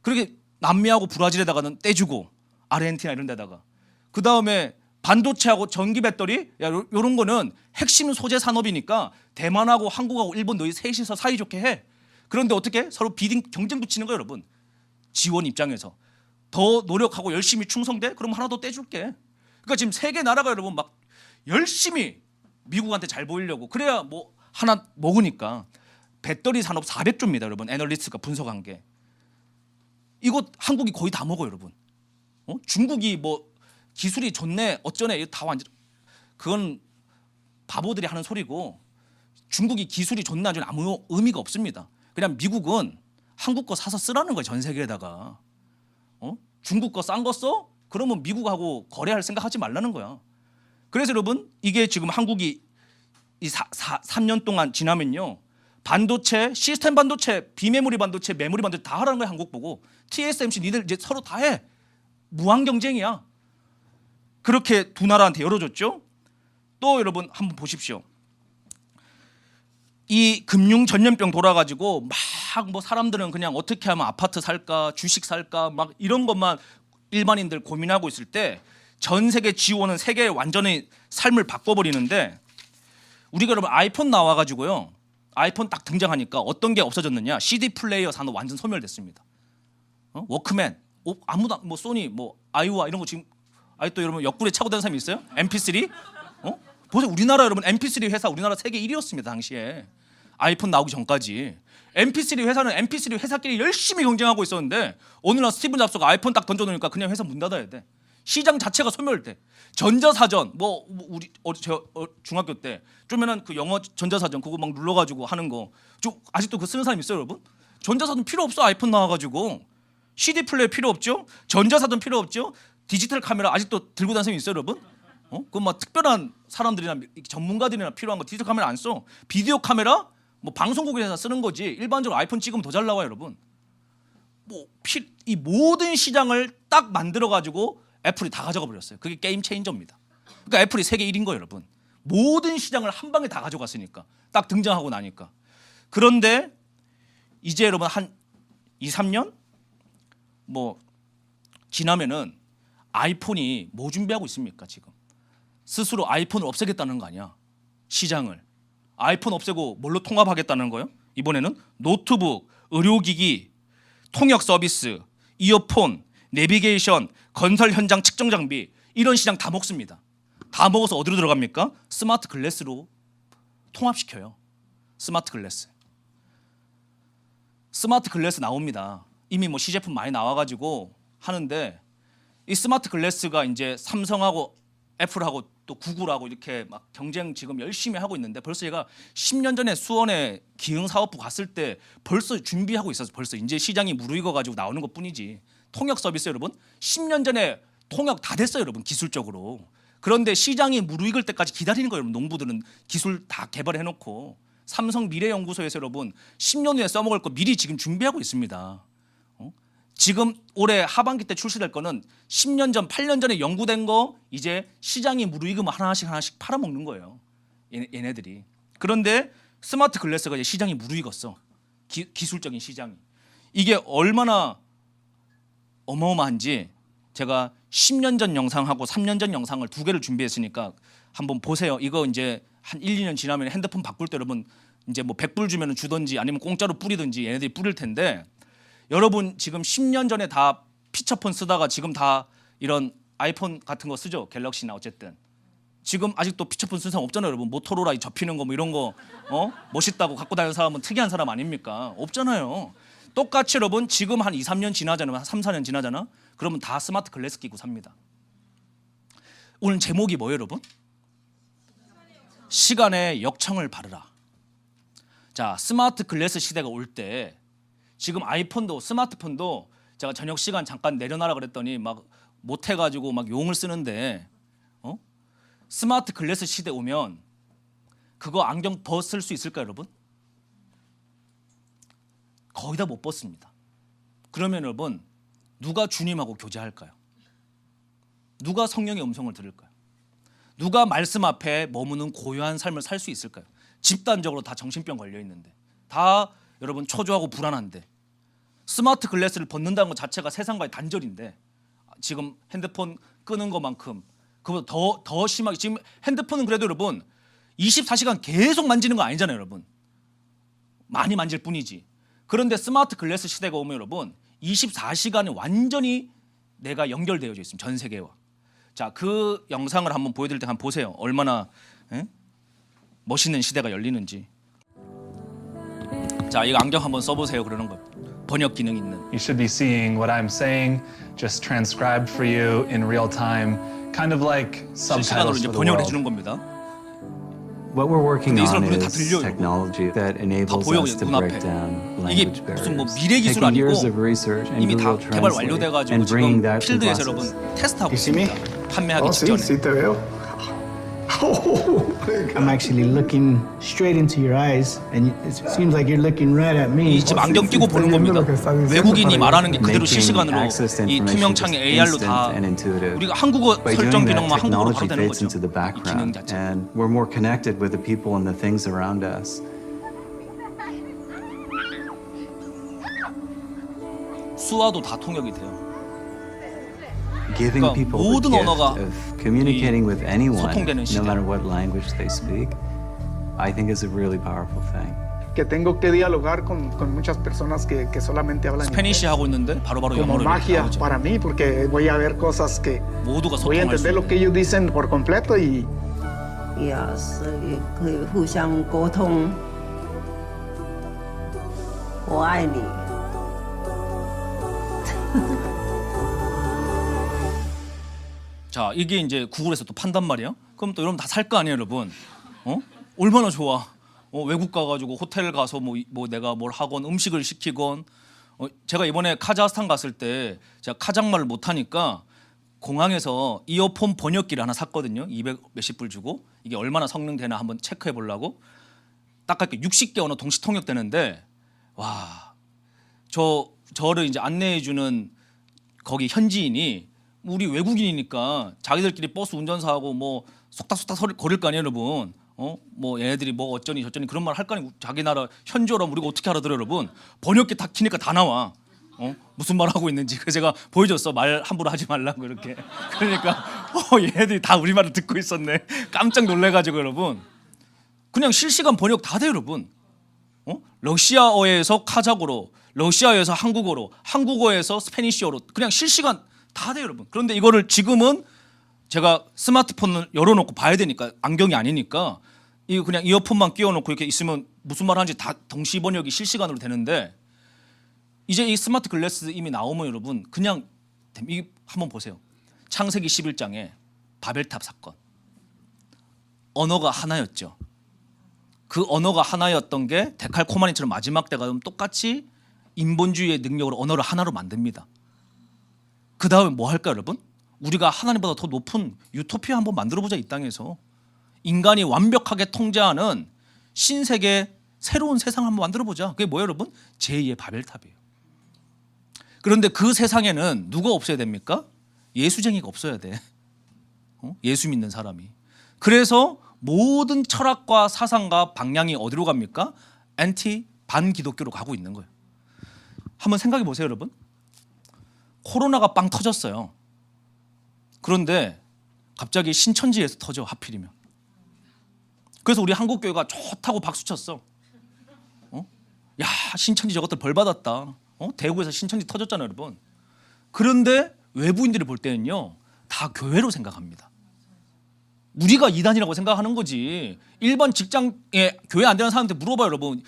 [SPEAKER 2] 그렇게 남미하고 브라질에다가는 떼주고 아르헨티나 이런 데다가 그 다음에 반도체하고 전기 배터리 요런 거는 핵심 소재 산업이니까 대만하고 한국하고 일본 너희 셋이서 사이좋게 해. 그런데 어떻게 서로 비딩 경쟁 붙이는 거예요, 여러분. 지원 입장에서 더 노력하고 열심히 충성돼? 그럼 하나 더 떼줄게. 그러니까 지금 세계 나라가 여러분 막 열심히 미국한테 잘 보이려고 그래야 뭐 하나 먹으니까 배터리 산업 400조입니다, 여러분. 애널리스트가 분석한 게. 이거 한국이 거의 다 먹어요, 여러분. 중국이 뭐 기술이 좋네 어쩌네 이거 다 완전 그건 바보들이 하는 소리고 중국이 기술이 좋나 안 좋나 아무 의미가 없습니다. 그냥 미국은 한국 거 사서 쓰라는 거예요, 전 세계에다가. 중국 거 싼 거 써? 그러면 미국하고 거래할 생각하지 말라는 거야. 그래서 여러분 이게 지금 한국이 이 3년 동안 지나면요 반도체, 시스템 반도체, 비메모리 반도체, 메모리 반도체 다 하라는 거야. 한국 보고 TSMC 니들 이제 서로 다 해. 무한 경쟁이야. 그렇게 두 나라한테 열어줬죠. 또 여러분 한번 보십시오. 이 금융 전염병 돌아가지고 막 뭐 사람들은 그냥 어떻게 하면 아파트 살까, 주식 살까 막 이런 것만 일반인들 고민하고 있을 때 전 세계 지원은 세계의 완전히 삶을 바꿔버리는데 우리가 여러분 아이폰 나와가지고요. 아이폰 딱 등장하니까 어떤 게 없어졌느냐? CD 플레이어 산업 완전 소멸됐습니다. 워크맨, 아무도 뭐 소니, 뭐 아이와 이런 거 지금 아직도 여러분 옆구리에 차고 다니는 사람이 있어요? MP3? 보세요, 우리나라 여러분 MP3 회사 우리나라 세계 1위였습니다 당시에. 아이폰 나오기 전까지 MP3 회사는 MP3 회사끼리 열심히 경쟁하고 있었는데 어느 날 스티븐 잡스가 아이폰 딱 던져놓으니까 그냥 회사 문 닫아야 돼. 시장 자체가 소멸돼. 전자사전 뭐 우리 저 중학교 때 좀에는 그 영어 전자사전 그거 막 눌러가지고 하는 거 좀 아직도 그 쓰는 사람 있어요, 여러분? 전자사전 필요 없어. 아이폰 나와가지고 CD 플레이어 필요 없죠. 전자사전 필요 없죠. 디지털 카메라 아직도 들고 다니는 사람이 있어요, 여러분? 그 막 특별한 사람들이나 전문가들이나 필요한 거 디지털 카메라 안 써. 비디오 카메라 뭐 방송국에서 쓰는 거지. 일반적으로 아이폰 찍으면 더 잘 나와요, 여러분. 뭐 이 모든 시장을 딱 만들어 가지고 애플이 다 가져가 버렸어요. 그게 게임 체인저입니다. 그러니까 애플이 세계 1인 거예요, 여러분. 모든 시장을 한 방에 다 가져갔으니까. 딱 등장하고 나니까. 그런데 이제 여러분 한 2, 3년 뭐 지나면은 아이폰이 뭐 준비하고 있습니까, 지금? 스스로 아이폰을 없애겠다는 거 아니야? 시장을. 아이폰 없애고 뭘로 통합하겠다는 거예요? 이번에는 노트북, 의료기기, 통역 서비스, 이어폰, 내비게이션, 건설 현장 측정 장비 이런 시장 다 먹습니다. 다 먹어서 어디로 들어갑니까? 스마트 글래스로 통합시켜요. 스마트 글래스. 스마트 글래스 나옵니다. 이미 뭐 시제품 많이 나와가지고 하는데 이 스마트 글래스가 이제 삼성하고 애플하고 또 구글하고 이렇게 막 경쟁 지금 열심히 하고 있는데 벌써 제가 10년 전에 수원에 기흥사업부 갔을 때 벌써 준비하고 있어서 벌써 이제 시장이 무르익어 가지고 나오는 것뿐이지. 통역 서비스 여러분 10년 전에 통역 다 됐어요, 여러분. 기술적으로. 그런데 시장이 무르익을 때까지 기다리는 거예요, 여러분. 농부들은 기술 다 개발해 놓고 삼성 미래연구소에서 여러분 10년 후에 써먹을 거 미리 지금 준비하고 있습니다. 지금 올해 하반기 때 출시될 거는 10년 전, 8년 전에 연구된 거 이제 시장이 무르익으면 하나씩 팔아먹는 거예요. 얘네들이. 그런데 스마트 글래스가 이제 시장이 무르익었어. 기술적인 시장이. 이게 얼마나 어마어마한지 제가 10년 전 영상하고 3년 전 영상을 두 개를 준비했으니까 한번 보세요. 이거 이제 한 1, 2년 지나면 핸드폰 바꿀 때 여러분 이제 뭐 100불 주면 주든지 아니면 공짜로 뿌리든지 얘네들이 뿌릴 텐데 여러분 지금 10년 전에 다 피처폰 쓰다가 지금 다 이런 아이폰 같은 거 쓰죠. 갤럭시나 어쨌든. 지금 아직도 피처폰 쓰는 사람 없잖아요, 여러분. 모토로라 접히는 거 뭐 이런 거 멋있다고 갖고 다니는 사람은 특이한 사람 아닙니까? 없잖아요. 똑같이 여러분 지금 한 2, 3년 지나잖아. 한 3, 4년 지나잖아. 그러면 다 스마트 글래스 끼고 삽니다. 오늘 제목이 뭐예요, 여러분? 시간의 역청을 바르라. 자, 스마트 글래스 시대가 올 때 지금 아이폰도 스마트폰도 제가 저녁 시간 잠깐 내려놔라 그랬더니 막 못 해가지고 막 용을 쓰는데 스마트 글래스 시대 오면 그거 안경 벗을 수 있을까요, 여러분? 거의 다 못 벗습니다. 그러면 여러분 누가 주님하고 교제할까요? 누가 성령의 음성을 들을까요? 누가 말씀 앞에 머무는 고요한 삶을 살 수 있을까요? 집단적으로 다 정신병 걸려 있는데, 다 여러분 초조하고 불안한데, 스마트 글래스를 벗는다는 것 자체가 세상과의 단절인데, 지금 핸드폰 끄는 것만큼 그보다 더 심하게, 지금 핸드폰은 그래도 여러분 24시간 계속 만지는 거 아니잖아요, 여러분. 많이 만질 뿐이지. 그런데 스마트 글래스 시대가 오면 여러분 24시간이 완전히 내가 연결되어져 있습니다, 전 세계와. 자, 그 영상을 한번 보여드릴 때 한번 보세요. 얼마나 멋있는 시대가 열리는지. 자, 이거 안경 한번 써보세요. 그러는 거. 번역 기능 있는.
[SPEAKER 3] You should be seeing what I'm saying just transcribed for you in real time, kind of like
[SPEAKER 2] 실시간으로
[SPEAKER 3] subtitles
[SPEAKER 2] 이제
[SPEAKER 3] for the
[SPEAKER 2] 번역을
[SPEAKER 3] world.
[SPEAKER 2] 해주는 겁니다.
[SPEAKER 4] What we're working
[SPEAKER 2] 근데 이
[SPEAKER 4] on
[SPEAKER 2] 사람 눈에 다
[SPEAKER 4] is
[SPEAKER 2] 들려요, 이거.
[SPEAKER 4] technology that enables
[SPEAKER 2] 보여,
[SPEAKER 4] us to
[SPEAKER 2] 눈앞에.
[SPEAKER 4] break down
[SPEAKER 2] 이게
[SPEAKER 4] language
[SPEAKER 2] 무슨 뭐
[SPEAKER 4] barriers.
[SPEAKER 2] 미래 기술
[SPEAKER 4] Taking
[SPEAKER 2] 아니고
[SPEAKER 4] years of research and
[SPEAKER 2] 이미 다
[SPEAKER 4] Google
[SPEAKER 2] 개발
[SPEAKER 4] Translate
[SPEAKER 2] 완료돼가지고
[SPEAKER 4] and bringing
[SPEAKER 2] 지금
[SPEAKER 4] that to
[SPEAKER 2] 필드에서
[SPEAKER 4] buses.
[SPEAKER 2] 여러분 테스트하고
[SPEAKER 5] You see me?
[SPEAKER 2] 있습니다. 판매하기
[SPEAKER 5] Sí,
[SPEAKER 2] 직전에.
[SPEAKER 5] sí te veo.
[SPEAKER 6] I'm actually looking straight into your eyes, and it seems like you're looking right at me.
[SPEAKER 2] 이 지금 안경 끼고 보는 겁니다. 외국인이 말하는 게 그대로
[SPEAKER 4] Making
[SPEAKER 2] 실시간으로
[SPEAKER 4] access to
[SPEAKER 2] 이
[SPEAKER 4] information
[SPEAKER 2] 투명창에
[SPEAKER 4] just
[SPEAKER 2] AR로
[SPEAKER 4] instant
[SPEAKER 2] 다
[SPEAKER 4] and intuitive.
[SPEAKER 2] 우리가 한국어
[SPEAKER 4] By
[SPEAKER 2] 설정
[SPEAKER 4] doing that,
[SPEAKER 2] 기능만 한국어로 바로
[SPEAKER 4] technology
[SPEAKER 2] 되는
[SPEAKER 4] fades
[SPEAKER 2] 거죠.
[SPEAKER 4] into the
[SPEAKER 2] 이 기능
[SPEAKER 4] background,
[SPEAKER 2] 자체.
[SPEAKER 4] and we're more connected with the people and the things around us.
[SPEAKER 2] 수화도 다 통역이 돼요.
[SPEAKER 4] Giving
[SPEAKER 2] 그러니까
[SPEAKER 4] people the
[SPEAKER 2] 모든
[SPEAKER 4] gift
[SPEAKER 2] 언어가
[SPEAKER 4] of communicating with anyone,
[SPEAKER 2] 소통되는
[SPEAKER 4] no
[SPEAKER 2] 시대.
[SPEAKER 4] matter what language they speak, I think is a really powerful thing.
[SPEAKER 5] Que tengo que dialogar con muchas personas que solamente hablan
[SPEAKER 2] 스페니시
[SPEAKER 5] inglés.
[SPEAKER 2] 하고 있는데 바로바로
[SPEAKER 5] Como
[SPEAKER 2] 영어로
[SPEAKER 5] magia
[SPEAKER 2] 나오죠.
[SPEAKER 5] para mí, porque voy a ver cosas que
[SPEAKER 2] 모두가
[SPEAKER 5] voy a
[SPEAKER 2] 소통할 수
[SPEAKER 5] entender lo que
[SPEAKER 2] 있는.
[SPEAKER 5] ellos dicen por completo y
[SPEAKER 7] 也是可以互相沟通。我爱你。
[SPEAKER 2] 자, 이게 이제 구글에서 또 판단 말이야. 그럼 또 여러분 다 살 거 아니에요, 여러분. 얼마나 좋아. 외국 가가지고 호텔 가서 뭐 내가 뭘 하건 음식을 시키건. 제가 이번에 카자흐스탄 갔을 때 제가 카자흐말을 못하니까 공항에서 이어폰 번역기를 하나 샀거든요. 200 몇십 불 주고. 이게 얼마나 성능 되나 한번 체크해 보려고. 딱 이렇게 60개 언어 동시 통역되는데, 와, 저를 이제 안내해 주는 거기 현지인이 우리 외국인이니까 자기들끼리 버스 운전사하고 뭐 속닥속닥 거릴 거 아니에요, 여러분. 뭐 얘네들이 뭐 어쩌니 저쩌니 그런 말 할 거 아니고 자기 나라 현지어라면 우리가 어떻게 알아들어, 여러분. 번역기 딱 키니까 다 나와. 무슨 말 하고 있는지. 그래서 제가 보여줬어. 말 함부로 하지 말라고 이렇게. 그러니까 얘네들이 다 우리 말을 듣고 있었네. 깜짝 놀래가지고 여러분. 그냥 실시간 번역 다 돼요, 여러분. 러시아어에서 카자흐로, 러시아어에서 한국어로, 한국어에서 스페니쉬어로 그냥 실시간 다 돼요, 여러분. 그런데 이거를 지금은 제가 스마트폰을 열어놓고 봐야 되니까, 안경이 아니니까 이거 그냥 이어폰만 끼워놓고 이렇게 있으면 무슨 말 하는지 다 동시 번역이 실시간으로 되는데, 이제 이 스마트 글래스 이미 나오면 여러분 그냥 이 한번 보세요. 창세기 11장에 바벨탑 사건. 언어가 하나였죠. 그 언어가 하나였던 게 데칼코마니처럼 마지막 때가 되면 똑같이 인본주의의 능력으로 언어를 하나로 만듭니다. 그 다음에 뭐 할까요, 여러분? 우리가 하나님보다 더 높은 유토피아 한번 만들어보자, 이 땅에서. 인간이 완벽하게 통제하는 신세계 새로운 세상을 한번 만들어보자. 그게 뭐예요, 여러분? 제2의 바벨탑이에요. 그런데 그 세상에는 누가 없어야 됩니까? 예수쟁이가 없어야 돼. 예수 믿는 사람이. 그래서 모든 철학과 사상과 방향이 어디로 갑니까? 반기독교로 가고 있는 거예요. 한번 생각해 보세요, 여러분. 코로나가 빵 터졌어요. 그런데 갑자기 신천지에서 터져, 하필이면. 그래서 우리 한국교회가 좋다고 박수쳤어. 야, 신천지 저것들 벌 받았다. 대구에서 신천지 터졌잖아요, 여러분. 그런데 외부인들이 볼 때는요, 다 교회로 생각합니다. 우리가 이단이라고 생각하는 거지. 일반 직장에 교회 안 되는 사람한테 물어봐요, 여러분.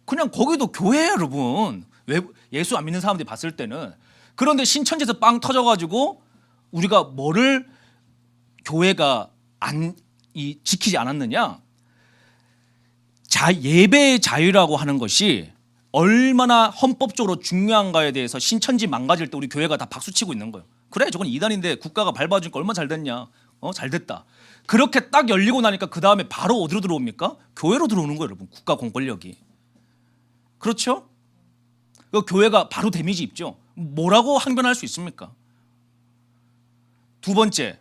[SPEAKER 2] 그냥 거기도 교회예요, 여러분. 예수 안 믿는 사람들이 봤을 때는. 그런데 신천지에서 빵 터져가지고 우리가 뭐를 교회가 지키지 않았느냐? 예배의 자유라고 하는 것이 얼마나 헌법적으로 중요한가에 대해서 신천지 망가질 때 우리 교회가 다 박수치고 있는 거예요. 그래 저건 이단인데 국가가 밟아주니까 얼마나 잘 됐냐. 잘 됐다. 그렇게 딱 열리고 나니까 그 다음에 바로 어디로 들어옵니까? 교회로 들어오는 거예요, 여러분. 국가 공권력이. 그렇죠? 그 교회가 바로 데미지 입죠. 뭐라고 항변할 수 있습니까? 두 번째,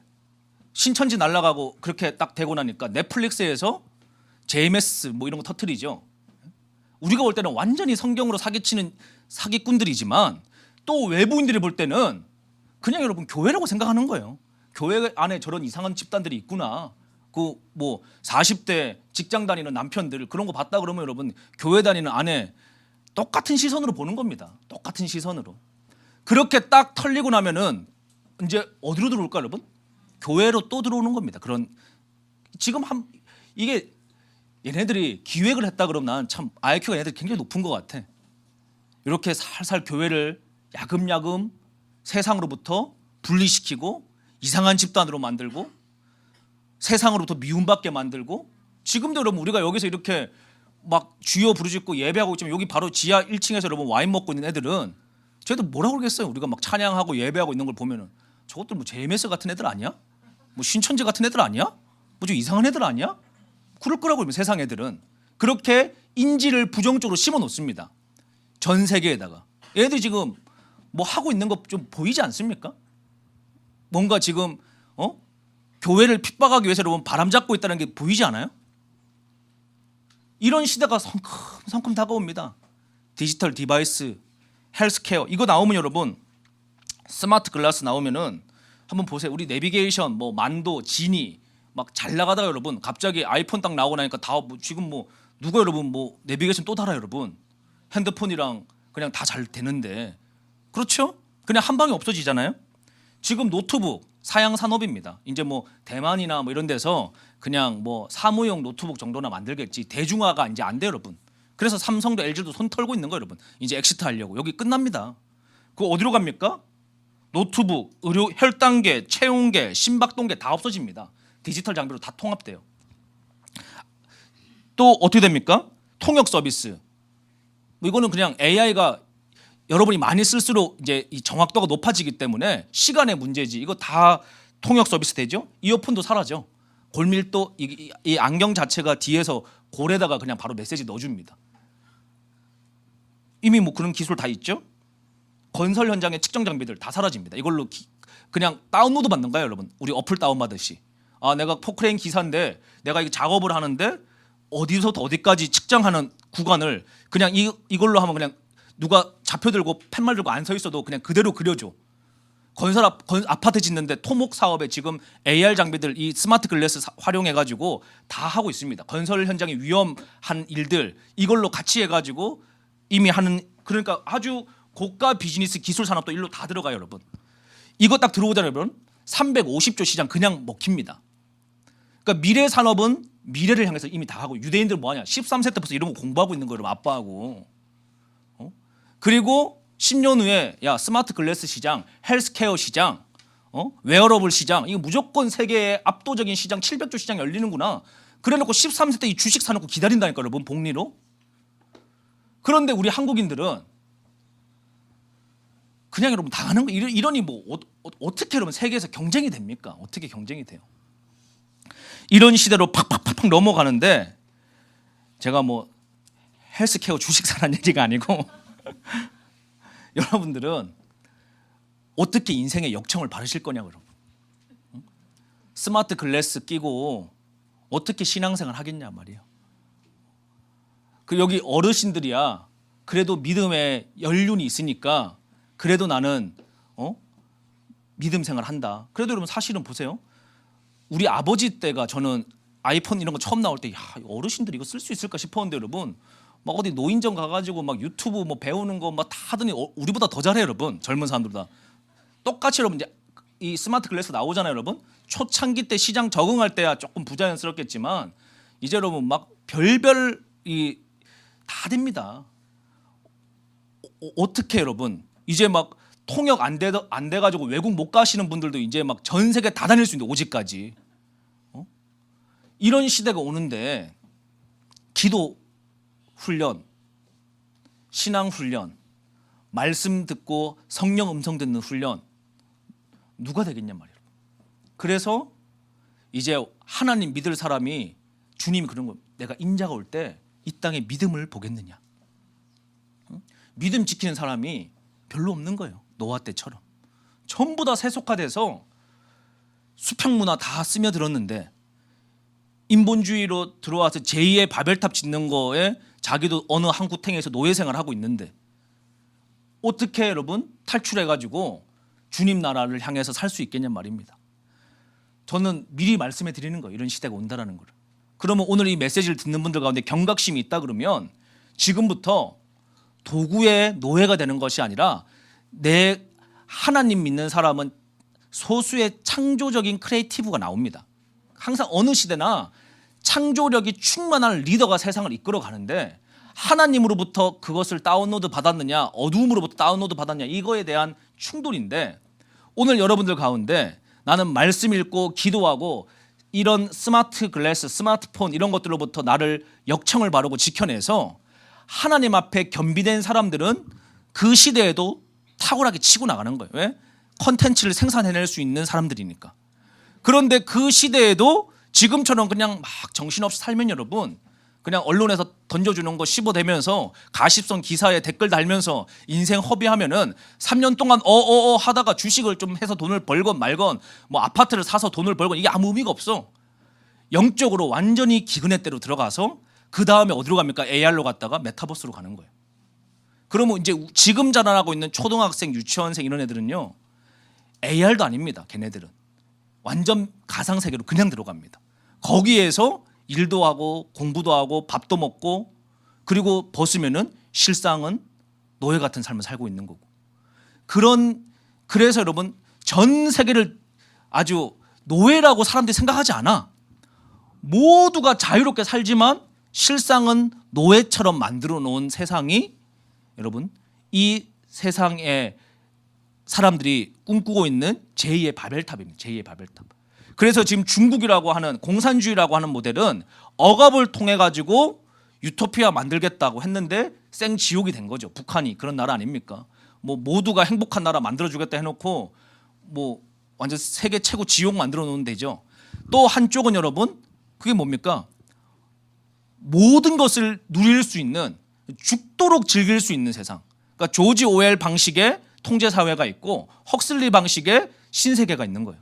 [SPEAKER 2] 신천지 날아가고 그렇게 딱 되고 나니까 넷플릭스에서 JMS 뭐 이런 거 터트리죠. 우리가 볼 때는 완전히 성경으로 사기치는 사기꾼들이지만 또 외부인들이 볼 때는 그냥 여러분 교회라고 생각하는 거예요. 교회 안에 저런 이상한 집단들이 있구나. 그 뭐 40대 직장 다니는 남편들 그런 거 봤다 그러면 여러분 교회 다니는 아내 똑같은 시선으로 보는 겁니다. 똑같은 시선으로. 그렇게 딱 털리고 나면은 이제 어디로 들어올까 여러분? 교회로 또 들어오는 겁니다. 그런 지금 이게 얘네들이 기획을 했다 그러면 난 참 IQ가 얘네들이 굉장히 높은 것 같아. 이렇게 살살 교회를 야금야금 세상으로부터 분리시키고 이상한 집단으로 만들고 세상으로부터 미움받게 만들고 지금도 여러분 우리가 여기서 이렇게 막 주여 부르짖고 예배하고 있지만 여기 바로 지하 1층에서 여러분 와인 먹고 있는 애들은 쟤들 뭐라고 그러겠어요. 우리가 막 찬양하고 예배하고 있는 걸 보면은 저것들 뭐 JMS 같은 애들 아니야? 뭐 신천지 같은 애들 아니야? 뭐 좀 이상한 애들 아니야? 그럴 거라고 세상 애들은 그렇게 인지를 부정적으로 심어 놓습니다. 전 세계에다가 얘들이 지금 뭐 하고 있는 거 좀 보이지 않습니까? 뭔가 지금 교회를 핍박하기 위해서 여러분 바람잡고 있다는 게 보이지 않아요? 이런 시대가 성큼 다가옵니다. 디지털 디바이스, 헬스케어 이거 나오면 여러분 스마트 글라스 나오면은 한번 보세요. 우리 내비게이션 뭐 만도, 지니 막 잘 나가다가 여러분 갑자기 아이폰 딱 나오고 나니까 다 지금 뭐 누가 여러분 뭐 내비게이션 또 달아요 여러분. 핸드폰이랑 그냥 다 잘 되는데 그렇죠? 그냥 한 방에 없어지잖아요. 지금 노트북 사양 산업입니다. 이제 뭐 대만이나 뭐 이런 데서 그냥 뭐 사무용 노트북 정도나 만들겠지 대중화가 이제 안 돼요 여러분. 그래서 삼성도 LG도 손 털고 있는 거예요 여러분. 이제 엑시트 하려고 여기 끝납니다. 그거 어디로 갑니까? 노트북, 의료, 혈당계, 체온계, 심박동계 다 없어집니다. 디지털 장비로 다 통합돼요. 또 어떻게 됩니까? 통역 서비스. 뭐 이거는 그냥 AI가 여러분이 많이 쓸수록 이제 이 정확도가 높아지기 때문에 시간의 문제지. 이거 다 통역 서비스 되죠? 이어폰도 사라져. 골밀도 이 안경 자체가 뒤에서 골에다가 그냥 바로 메시지 넣어줍니다. 이미 뭐 그런 기술 다 있죠? 건설 현장의 측정 장비들 다 사라집니다. 이걸로 그냥 다운로드 받는 거예요, 여러분. 우리 어플 다운받듯이. 아, 내가 포크레인 기사인데 내가 이 작업을 하는데 어디서부터 어디까지 측정하는 구간을 그냥 이걸로 하면 그냥 누가 좌표 들고 팻말 들고 안 서 있어도 그냥 그대로 그려줘. 아파트 짓는데 토목 사업에 지금 AR 장비들 이 스마트 글래스 활용해 가지고 다 하고 있습니다. 건설 현장의 위험한 일들 이걸로 같이 해 가지고 이미 하는 그러니까 아주 고가 비즈니스 기술 산업도 일로 다 들어가요, 여러분. 이거 딱 들어오잖아요, 여러분. 350조 시장 그냥 먹힙니다. 그러니까 미래 산업은 미래를 향해서 이미 다 하고 유대인들 뭐 하냐? 13세 때부터 이런 거 공부하고 있는 거예요, 여러분. 아빠하고. 그리고 10년 후에 야 스마트 글래스 시장, 헬스케어 시장, 웨어러블 시장 이거 무조건 세계의 압도적인 시장 700조 시장 열리는구나. 그래놓고 13세 때 이 주식 사놓고 기다린다니까 여러분 복리로. 그런데 우리 한국인들은 그냥 여러분 당하는 거 이러니 뭐 어떻게 여러분 세계에서 경쟁이 됩니까? 어떻게 경쟁이 돼요? 이런 시대로 팍팍팍팍 넘어가는데 제가 뭐 헬스케어 주식 사라는 얘기가 아니고 여러분들은 어떻게 인생의 역청을 바르실 거냐고 여러분. 스마트 글래스 끼고 어떻게 신앙생활 하겠냐 말이에요. 그 여기 어르신들이야 그래도 믿음에 연륜이 있으니까 그래도 나는 믿음 생활 한다. 그래도 여러분 사실은 보세요. 우리 아버지 때가 저는 아이폰 이런 거 처음 나올 때 야, 어르신들이 이거 쓸 수 있을까 싶었는데 여러분 막 어디 노인정 가가지고 막 유튜브 뭐 배우는 거 막 다 하더니 우리보다 더 잘해 여러분. 젊은 사람들보다 똑같이 여러분 이제 이 스마트 글래스 나오잖아요 여러분. 초창기 때 시장 적응할 때야 조금 부자연스럽겠지만 이제 여러분 막 별별 이 다 됩니다. 어떻게 여러분 이제 막 통역 안 돼 가지고 외국 못 가시는 분들도 이제 막 전 세계 다 다닐 수 있는데 오직까지 이런 시대가 오는데 기도 훈련, 신앙 훈련, 말씀 듣고 성령 음성 듣는 훈련 누가 되겠냐 말이에요. 그래서 이제 하나님 믿을 사람이 주님이 그런 거 내가 인자가 올 때 이 땅에 믿음을 보겠느냐. 응? 믿음 지키는 사람이 별로 없는 거예요. 노아 때처럼. 전부 다 세속화돼서 수평 문화 다 스며들었는데 인본주의로 들어와서 제2의 바벨탑 짓는 거에 자기도 어느 한 구탱에서 노예 생활을 하고 있는데 어떻게 여러분 탈출해가지고 주님 나라를 향해서 살 수 있겠냐 말입니다. 저는 미리 말씀해 드리는 거예요. 이런 시대가 온다라는 걸. 그러면 오늘 이 메시지를 듣는 분들 가운데 경각심이 있다 그러면 지금부터 도구의 노예가 되는 것이 아니라 내 하나님 믿는 사람은 소수의 창조적인 크리에이티브가 나옵니다. 항상 어느 시대나 창조력이 충만한 리더가 세상을 이끌어 가는데 하나님으로부터 그것을 다운로드 받았느냐 어두움으로부터 다운로드 받았느냐 이거에 대한 충돌인데 오늘 여러분들 가운데 나는 말씀 읽고 기도하고 이런 스마트 글래스, 스마트폰 이런 것들로부터 나를 역청을 바르고 지켜내서 하나님 앞에 겸비된 사람들은 그 시대에도 탁월하게 치고 나가는 거예요. 왜? 컨텐츠를 생산해낼 수 있는 사람들이니까. 그런데 그 시대에도 지금처럼 그냥 막 정신없이 살면 여러분 그냥 언론에서 던져주는 거 씹어대면서 가십성 기사에 댓글 달면서 인생 허비하면은 3년 동안 하다가 주식을 좀 해서 돈을 벌건 말건 뭐 아파트를 사서 돈을 벌건 이게 아무 의미가 없어. 영적으로 완전히 기근의 때로 들어가서 그 다음에 어디로 갑니까? AR로 갔다가 메타버스로 가는 거예요. 그러면 이제 지금 자라나고 있는 초등학생, 유치원생 이런 애들은요 AR도 아닙니다. 걔네들은 완전 가상세계로 그냥 들어갑니다. 거기에서 일도 하고 공부도 하고 밥도 먹고 그리고 벗으면은 실상은 노예 같은 삶을 살고 있는 거고 그래서 여러분 전 세계를 아주 노예라고 사람들이 생각하지 않아. 모두가 자유롭게 살지만 실상은 노예처럼 만들어 놓은 세상이 여러분 이 세상에 사람들이 꿈꾸고 있는 제2의 바벨탑입니다. 제2의 바벨탑. 그래서 지금 중국이라고 하는 공산주의라고 하는 모델은 억압을 통해 가지고 유토피아 만들겠다고 했는데 생지옥이 된 거죠. 북한이 그런 나라 아닙니까? 뭐 모두가 행복한 나라 만들어주겠다 해놓고 뭐 완전 세계 최고 지옥 만들어 놓은 데죠. 또 한쪽은 여러분 그게 뭡니까? 모든 것을 누릴 수 있는 죽도록 즐길 수 있는 세상. 그러니까 조지 오웰 방식의 통제 사회가 있고 헉슬리 방식의 신세계가 있는 거예요.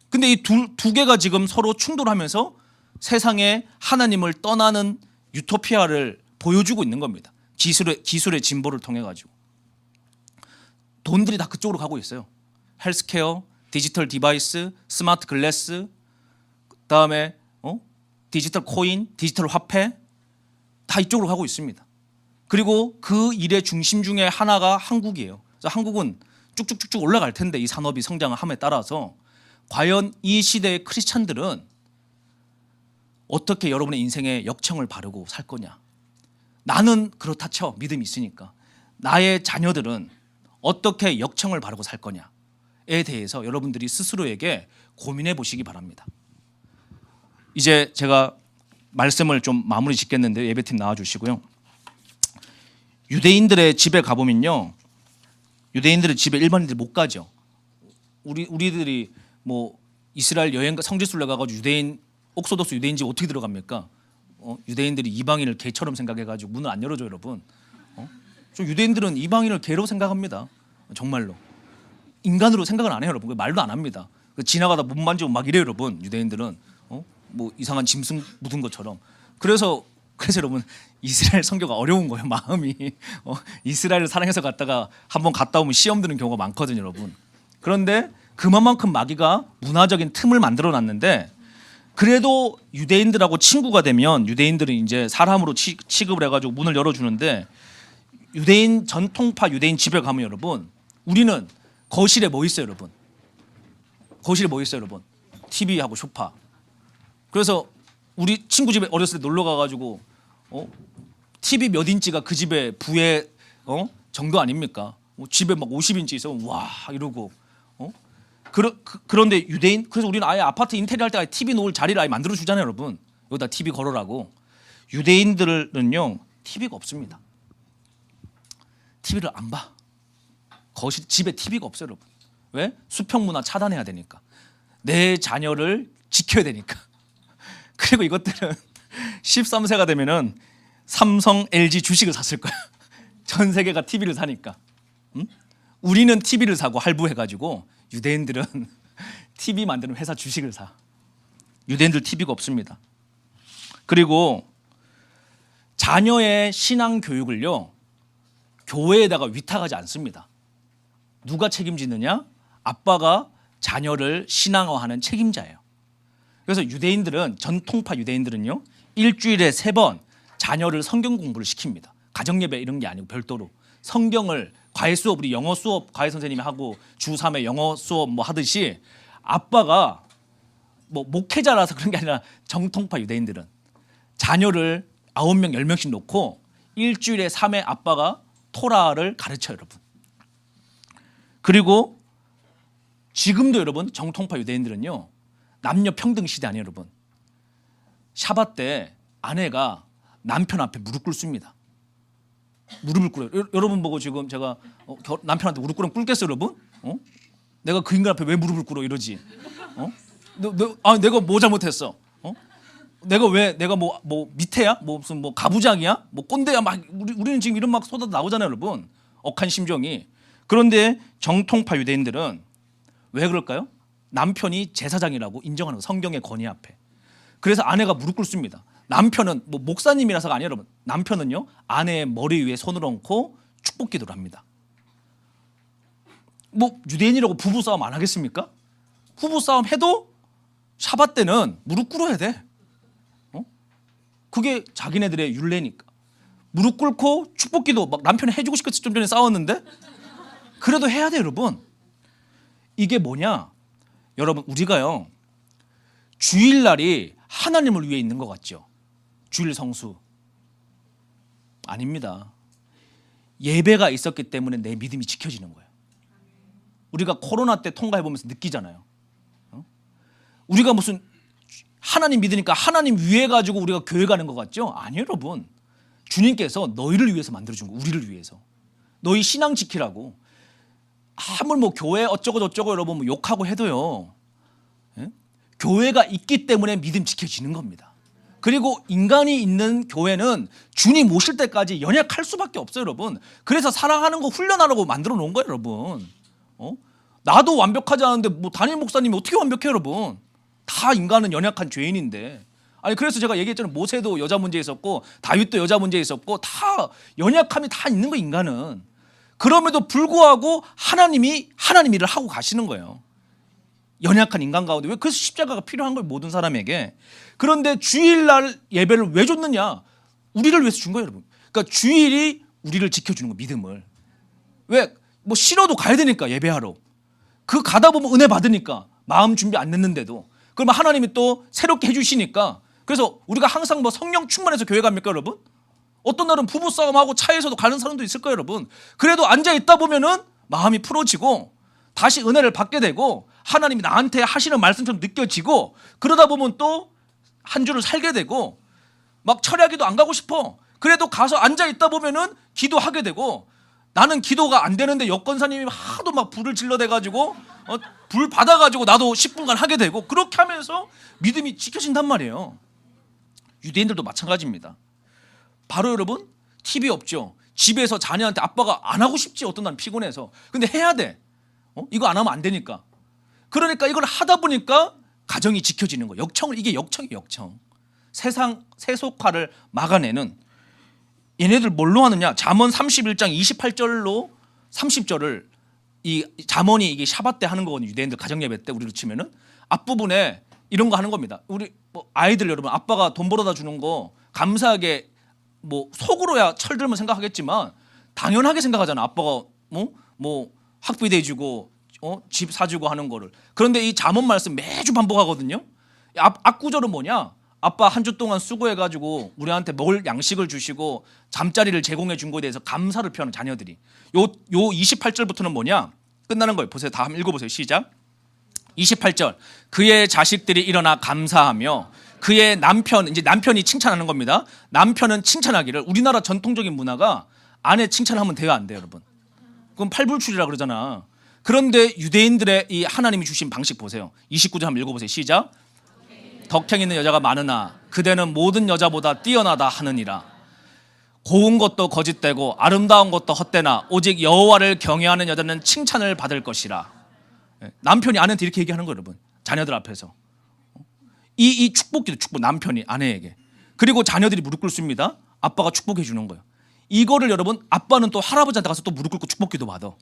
[SPEAKER 2] 근데 이 두 개가 지금 서로 충돌하면서 세상에 하나님을 떠나는 유토피아를 보여주고 있는 겁니다. 기술의 진보를 통해 가지고 돈들이 다 그쪽으로 가고 있어요. 헬스케어, 디지털 디바이스, 스마트 글래스, 그다음에 디지털 코인, 디지털 화폐 다 이쪽으로 가고 있습니다. 그리고 그 일의 중심 중에 하나가 한국이에요. 그래서 한국은 쭉쭉쭉쭉 올라갈 텐데 이 산업이 성장을 함에 따라서 과연 이 시대의 크리스찬들은 어떻게 여러분의 인생에 역청을 바르고 살 거냐. 나는 그렇다 쳐 믿음이 있으니까 나의 자녀들은 어떻게 역청을 바르고 살 거냐에 대해서 여러분들이 스스로에게 고민해 보시기 바랍니다. 이제 제가 말씀을 좀 마무리 짓겠는데 예배팀 나와주시고요. 유대인들의 집에 가보면요, 유대인들의 집에 일반인들이 못 가죠. 우리들이 뭐 이스라엘 여행 성지순례 가가지고 유대인 옥소도스 유대인 집 어떻게 들어갑니까? 유대인들이 이방인을 개처럼 생각해가지고 문을 안 열어줘 여러분. 좀 유대인들은 이방인을 개로 생각합니다. 정말로 인간으로 생각을 안 해요 여러분. 말도 안 합니다. 지나가다 못 만지고 막 이래요 여러분. 유대인들은 뭐 이상한 짐승 묻은 것처럼. 그래서 여러분 이스라엘 선교가 어려운 거예요 마음이. 이스라엘을 사랑해서 갔다가 한번 갔다 오면 시험 드는 경우가 많거든요 여러분. 그런데 그만큼 마귀가 문화적인 틈을 만들어 놨는데 그래도 유대인들하고 친구가 되면 유대인들은 이제 사람으로 취급을 해가지고 문을 열어주는데 유대인 전통파 유대인 집에 가면 여러분 우리는 거실에 뭐 있어요 여러분? 거실에 뭐 있어요 여러분? TV하고 소파. 그래서 우리 친구 집에 어렸을 때 놀러 가가지고 TV 몇 인치가 그 집에 부의 정도 아닙니까? 집에 막 50인치 있어 와 이러고 그런데 유대인 그래서 우리는 아예 아파트 인테리어 할 때 아예 TV 놓을 자리를 아예 만들어 주잖아요 여러분. 여기다 TV 걸어라고. 유대인들은요 TV가 없습니다. TV를 안 봐. 거실 집에 TV가 없어요 여러분. 왜? 수평 문화 차단해야 되니까. 내 자녀를 지켜야 되니까. 그리고 이것들은 13세가 되면은 삼성, LG 주식을 샀을 거야. 전 세계가 TV를 사니까. 응? 우리는 TV를 사고 할부해가지고 유대인들은 TV 만드는 회사 주식을 사. 유대인들 TV가 없습니다. 그리고 자녀의 신앙 교육을요, 교회에다가 위탁하지 않습니다. 누가 책임지느냐? 아빠가 자녀를 신앙화하는 책임자예요. 그래서 유대인들은, 전통파 유대인들은요, 일주일에 3번 자녀를 성경 공부를 시킵니다. 가정예배 이런 게 아니고 별도로 성경을, 과외 수업, 우리 영어 수업 과외 선생님이 하고 주 3회 영어 수업 뭐 하듯이, 아빠가 뭐 목회자라서 그런 게 아니라 정통파 유대인들은 자녀를 9명 10명씩 놓고 일주일에 3회 아빠가 토라를 가르쳐요, 여러분. 그리고 지금도 여러분 정통파 유대인들은요, 남녀 평등 시대 아니에요, 여러분. 샤밧 때 아내가 남편 앞에 무릎 꿇습니다. 무릎을 꿇어요. 여러분 보고 지금 제가 남편한테 무릎 꿇으면 꿇겠어요, 여러분? 내가 그 인간 앞에 왜 무릎을 꿇어 이러지? 내가 뭐 잘못했어? 내가 뭐 밑에야? 뭐 무슨 뭐 가부장이야? 뭐 꼰대야? 막 우리는 지금 이런 막 쏟아 나오잖아요, 여러분. 억한 심정이. 그런데 정통파 유대인들은 왜 그럴까요? 남편이 제사장이라고 인정하는 거, 성경의 권위 앞에. 그래서 아내가 무릎 꿇습니다. 남편은 뭐 목사님이라서가 아니에요, 여러분. 남편은요, 아내의 머리 위에 손을 얹고 축복 기도를 합니다. 뭐 유대인이라고 부부 싸움 안 하겠습니까? 부부 싸움 해도 샤밧 때는 무릎 꿇어야 돼. 그게 자기네들의 율례니까. 무릎 꿇고 축복 기도, 막 남편이 해주고 싶겠어. 좀 전에 싸웠는데 그래도 해야 돼, 여러분. 이게 뭐냐? 여러분, 우리가요, 주일날이 하나님을 위해 있는 것 같죠? 주일 성수. 아닙니다. 예배가 있었기 때문에 내 믿음이 지켜지는 거예요. 우리가 코로나 때 통과해보면서 느끼잖아요. 우리가 무슨 하나님 믿으니까 하나님 위해 가지고 우리가 교회 가는 것 같죠? 아니에요, 여러분. 주님께서 너희를 위해서 만들어준 거예요. 우리를 위해서. 너희 신앙 지키라고. 아무리 뭐 교회 어쩌고 저쩌고 여러분 뭐 욕하고 해도요, 예? 교회가 있기 때문에 믿음 지켜지는 겁니다. 그리고 인간이 있는 교회는 주님 오실 때까지 연약할 수밖에 없어요, 여러분. 그래서 사랑하는 거 훈련하라고 만들어 놓은 거예요, 여러분. 나도 완벽하지 않은데 뭐 담임 목사님이 어떻게 완벽해요, 여러분. 다 인간은 연약한 죄인인데. 아니, 그래서 제가 얘기했잖아요. 모세도 여자 문제 있었고 다윗도 여자 문제 있었고 다 연약함이 다 있는 거, 인간은. 그럼에도 불구하고 하나님이 하나님 일을 하고 가시는 거예요. 연약한 인간 가운데. 왜? 그래서 십자가가 필요한 거예요, 모든 사람에게. 그런데 주일날 예배를 왜 줬느냐? 우리를 위해서 준 거예요, 여러분. 그러니까 주일이 우리를 지켜주는 거예요, 믿음을. 왜? 뭐 싫어도 가야 되니까, 예배하러. 그 가다 보면 은혜 받으니까, 마음 준비 안 됐는데도. 그러면 하나님이 또 새롭게 해주시니까. 그래서 우리가 항상 뭐 성령 충만해서 교회 갑니까, 여러분? 어떤 날은 부부싸움하고 차에서도 가는 사람도 있을 거예요, 여러분. 그래도 앉아있다 보면은 마음이 풀어지고 다시 은혜를 받게 되고 하나님이 나한테 하시는 말씀처럼 느껴지고, 그러다 보면 또 한 주를 살게 되고, 막 철야기도 안 가고 싶어. 그래도 가서 앉아있다 보면은 기도하게 되고, 나는 기도가 안 되는데 여권사님이 하도 막 불을 질러대가지고 불 받아가지고 나도 10분간 하게 되고, 그렇게 하면서 믿음이 지켜진단 말이에요. 유대인들도 마찬가지입니다. 바로 여러분, TV 없죠. 집에서 자녀한테 아빠가 안 하고 싶지, 어떤 날은 피곤해서. 근데 해야 돼. 이거 안 하면 안 되니까. 그러니까 이걸 하다 보니까 가정이 지켜지는 거예요. 이게 역청이에요, 역청. 세상 세속화를 막아내는. 얘네들 뭘로 하느냐? 잠언 31장 28절로 30절을, 이 잠언이 이게 샤밧 때 하는 거거든요. 유대인들 가정예배 때 우리로 치면은 앞부분에 이런 거 하는 겁니다. 우리 뭐 아이들 여러분, 아빠가 돈 벌어다 주는 거 감사하게, 뭐 속으로야 철들면 생각하겠지만 당연하게 생각하잖아. 아빠가 뭐 학비 대주고 집 사주고 하는 거를. 그런데 이 잠언 말씀 매주 반복하거든요. 앞구절은 뭐냐? 아빠 한 주 동안 수고해가지고 우리한테 먹을 양식을 주시고 잠자리를 제공해 준 거에 대해서 감사를 표하는 자녀들이. 요 28절부터는 뭐냐? 끝나는 거예요. 보세요. 다 한번 읽어보세요. 시작. 28절. 그의 자식들이 일어나 감사하며 그의 남편, 이제 남편이 칭찬하는 겁니다. 남편은 칭찬하기를. 우리나라 전통적인 문화가 아내 칭찬하면 돼요, 안 돼요, 여러분? 그건 팔불출이라 그러잖아. 그런데 유대인들의 이 하나님이 주신 방식 보세요. 29절 한번 읽어보세요. 시작. 덕행 있는 여자가 많으나 그대는 모든 여자보다 뛰어나다 하느니라. 고운 것도 거짓되고 아름다운 것도 헛되나 오직 여호와를 경외하는 여자는 칭찬을 받을 것이라. 남편이 아내한테 이렇게 얘기하는 거예요, 여러분. 자녀들 앞에서. 이 축복기도 축복, 남편이 아내에게. 그리고 자녀들이 무릎 꿇습니다. 아빠가 축복해 주는 거예요. 이거를 여러분, 아빠는 또 할아버지한테 가서 또 무릎 꿇고 축복기도 받아.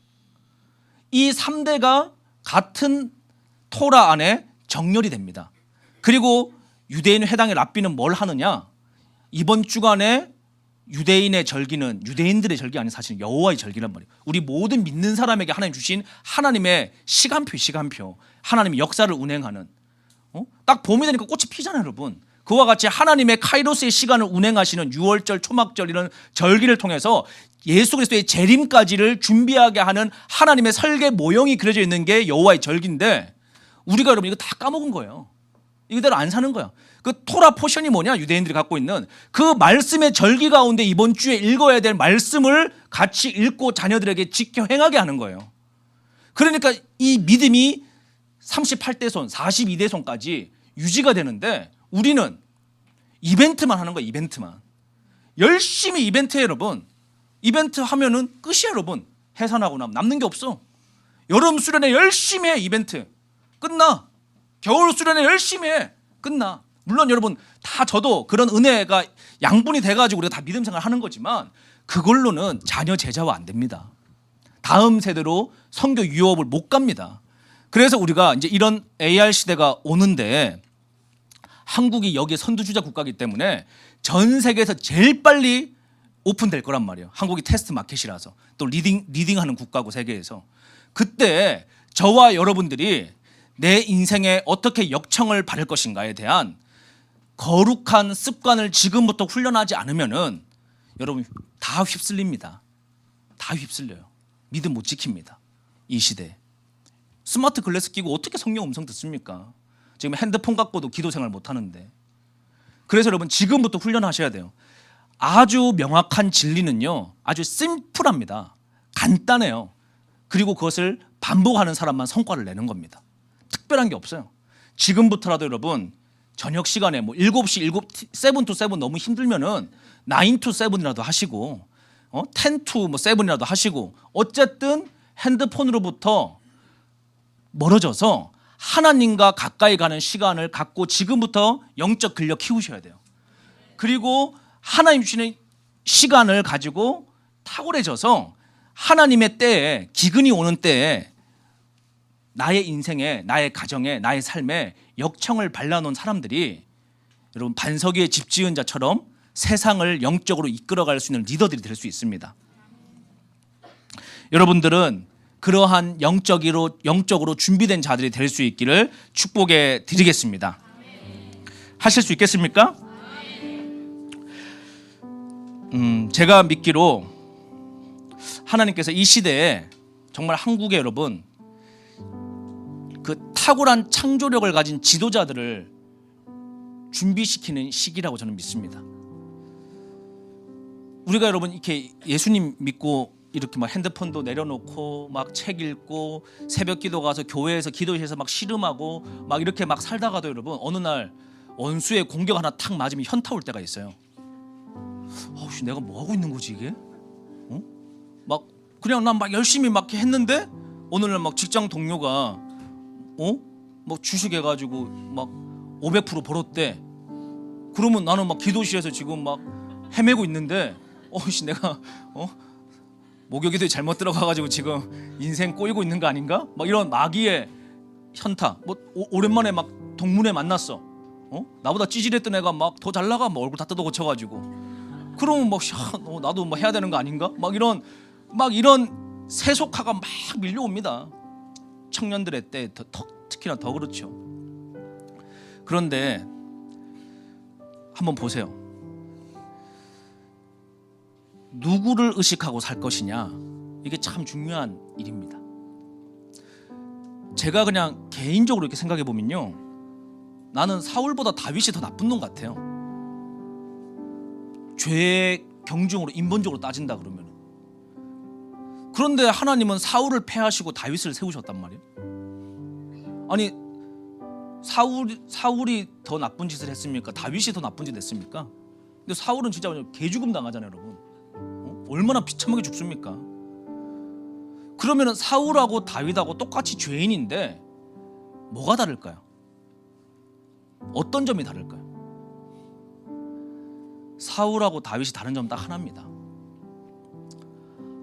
[SPEAKER 2] 이 3대가 같은 토라 안에 정렬이 됩니다. 그리고 유대인 회당의 랍비는 뭘 하느냐? 이번 주간에 유대인의 절기는 유대인들의 절기 아닌 사실은 여호와의 절기란 말이에요. 우리 모든 믿는 사람에게 하나님 주신 하나님의 시간표. 하나님의 역사를 운행하는. 딱 봄이 되니까 꽃이 피잖아요, 여러분. 그와 같이 하나님의 카이로스의 시간을 운행하시는 유월절, 초막절 이런 절기를 통해서 예수 그리스도의 재림까지를 준비하게 하는 하나님의 설계 모형이 그려져 있는 게 여호와의 절기인데 우리가 여러분 이거 다 까먹은 거예요. 이대로 안 사는 거야. 그 토라 포션이 뭐냐? 유대인들이 갖고 있는 그 말씀의 절기 가운데 이번 주에 읽어야 될 말씀을 같이 읽고 자녀들에게 지켜 행하게 하는 거예요. 그러니까 이 믿음이 38대 손, 42대 손까지 유지가 되는데 우리는 이벤트만 하는 거예요. 이벤트만. 열심히 이벤트해 여러분. 이벤트 하면은 끝이야 여러분. 해산하고 나면 남는 게 없어. 여름 수련회 열심히 해. 이벤트. 끝나. 겨울 수련회 열심히 해. 끝나. 물론 여러분 다 저도 그런 은혜가 양분이 돼가지고 우리가 다 믿음 생활 하는 거지만 그걸로는 자녀 제자화 안 됩니다. 다음 세대로 선교 유업을 못 갑니다. 그래서 우리가 이제 이런 AR 시대가 오는데 한국이 여기에 선두주자 국가이기 때문에 전 세계에서 제일 빨리 오픈될 거란 말이에요. 한국이 테스트 마켓이라서 또 리딩하는 국가고 세계에서. 그때 저와 여러분들이 내 인생에 어떻게 역청을 바를 것인가에 대한 거룩한 습관을 지금부터 훈련하지 않으면은 여러분 다 휩쓸립니다. 다 휩쓸려요. 믿음 못 지킵니다. 이 시대에. 스마트 글래스 끼고 어떻게 성령 음성 듣습니까? 지금 핸드폰 갖고도 기도 생활 못 하는데. 그래서 여러분 지금부터 훈련하셔야 돼요. 아주 명확한 진리는요. 아주 심플합니다. 간단해요. 그리고 그것을 반복하는 사람만 성과를 내는 겁니다. 특별한 게 없어요. 지금부터라도 여러분 저녁 시간에 뭐 7시 7 to 7 너무 힘들면은 9 to 7이라도 하시고 10 to 7이라도 하시고 어쨌든 핸드폰으로부터 멀어져서 하나님과 가까이 가는 시간을 갖고 지금부터 영적 근력 키우셔야 돼요. 그리고 하나님 주시는 시간을 가지고 탁월해져서 하나님의 때에 기근이 오는 때에 나의 인생에 나의 가정에 나의 삶에 역청을 발라놓은 사람들이 여러분 반석 위에 집 지은 자처럼 세상을 영적으로 이끌어갈 수 있는 리더들이 될 수 있습니다. 여러분들은 그러한 영적으로 준비된 자들이 될 수 있기를 축복해 드리겠습니다. 하실 수 있겠습니까? 제가 믿기로 하나님께서 이 시대에 정말 한국에 여러분 그 탁월한 창조력을 가진 지도자들을 준비시키는 시기라고 저는 믿습니다. 우리가 여러분 이렇게 예수님 믿고 이렇게 막 핸드폰도 내려놓고 막 책 읽고 새벽 기도 가서 교회에서 기도실에서 막 씨름하고 막 이렇게 막 살다가도 여러분 어느 날 원수의 공격 하나 탁 맞으면 현타 올 때가 있어요. 아우씨 내가 뭐 하고 있는 거지 이게? 막 그냥 난 막 열심히 막 했는데 어느 날 막 직장 동료가 막 주식해가지고 막 500% 벌었대. 그러면 나는 막 기도실에서 지금 막 헤매고 있는데 씨 내가 목욕기도에 잘못 들어가가지고 지금 인생 꼬이고 있는 거 아닌가? 막 이런 마귀의 현타. 뭐 오랜만에 막 동문회 만났어. 나보다 찌질했던 애가 막 더 잘 나가. 막 얼굴 다 뜯어 고쳐가지고. 그러면 막 나도 뭐 해야 되는 거 아닌가? 막 이런 세속화가 막 밀려옵니다. 청년들의 때 특히나 더 그렇죠. 그런데 한번 보세요. 누구를 의식하고 살 것이냐 이게 참 중요한 일입니다. 제가 그냥 개인적으로 이렇게 생각해 보면요, 나는 사울보다 다윗이 더 나쁜 놈 같아요. 죄의 경중으로 인본적으로 따진다 그러면 그런데 하나님은 사울을 패하시고 다윗을 세우셨단 말이에요. 아니 사울이 더 나쁜 짓을 했습니까? 다윗이 더 나쁜 짓을 했습니까? 근데 사울은 진짜 개죽음 당하잖아요, 여러분. 얼마나 비참하게 죽습니까? 그러면은 사울하고 다윗하고 똑같이 죄인인데 뭐가 다를까요? 어떤 점이 다를까요? 사울하고 다윗이 다른 점은 딱 하나입니다.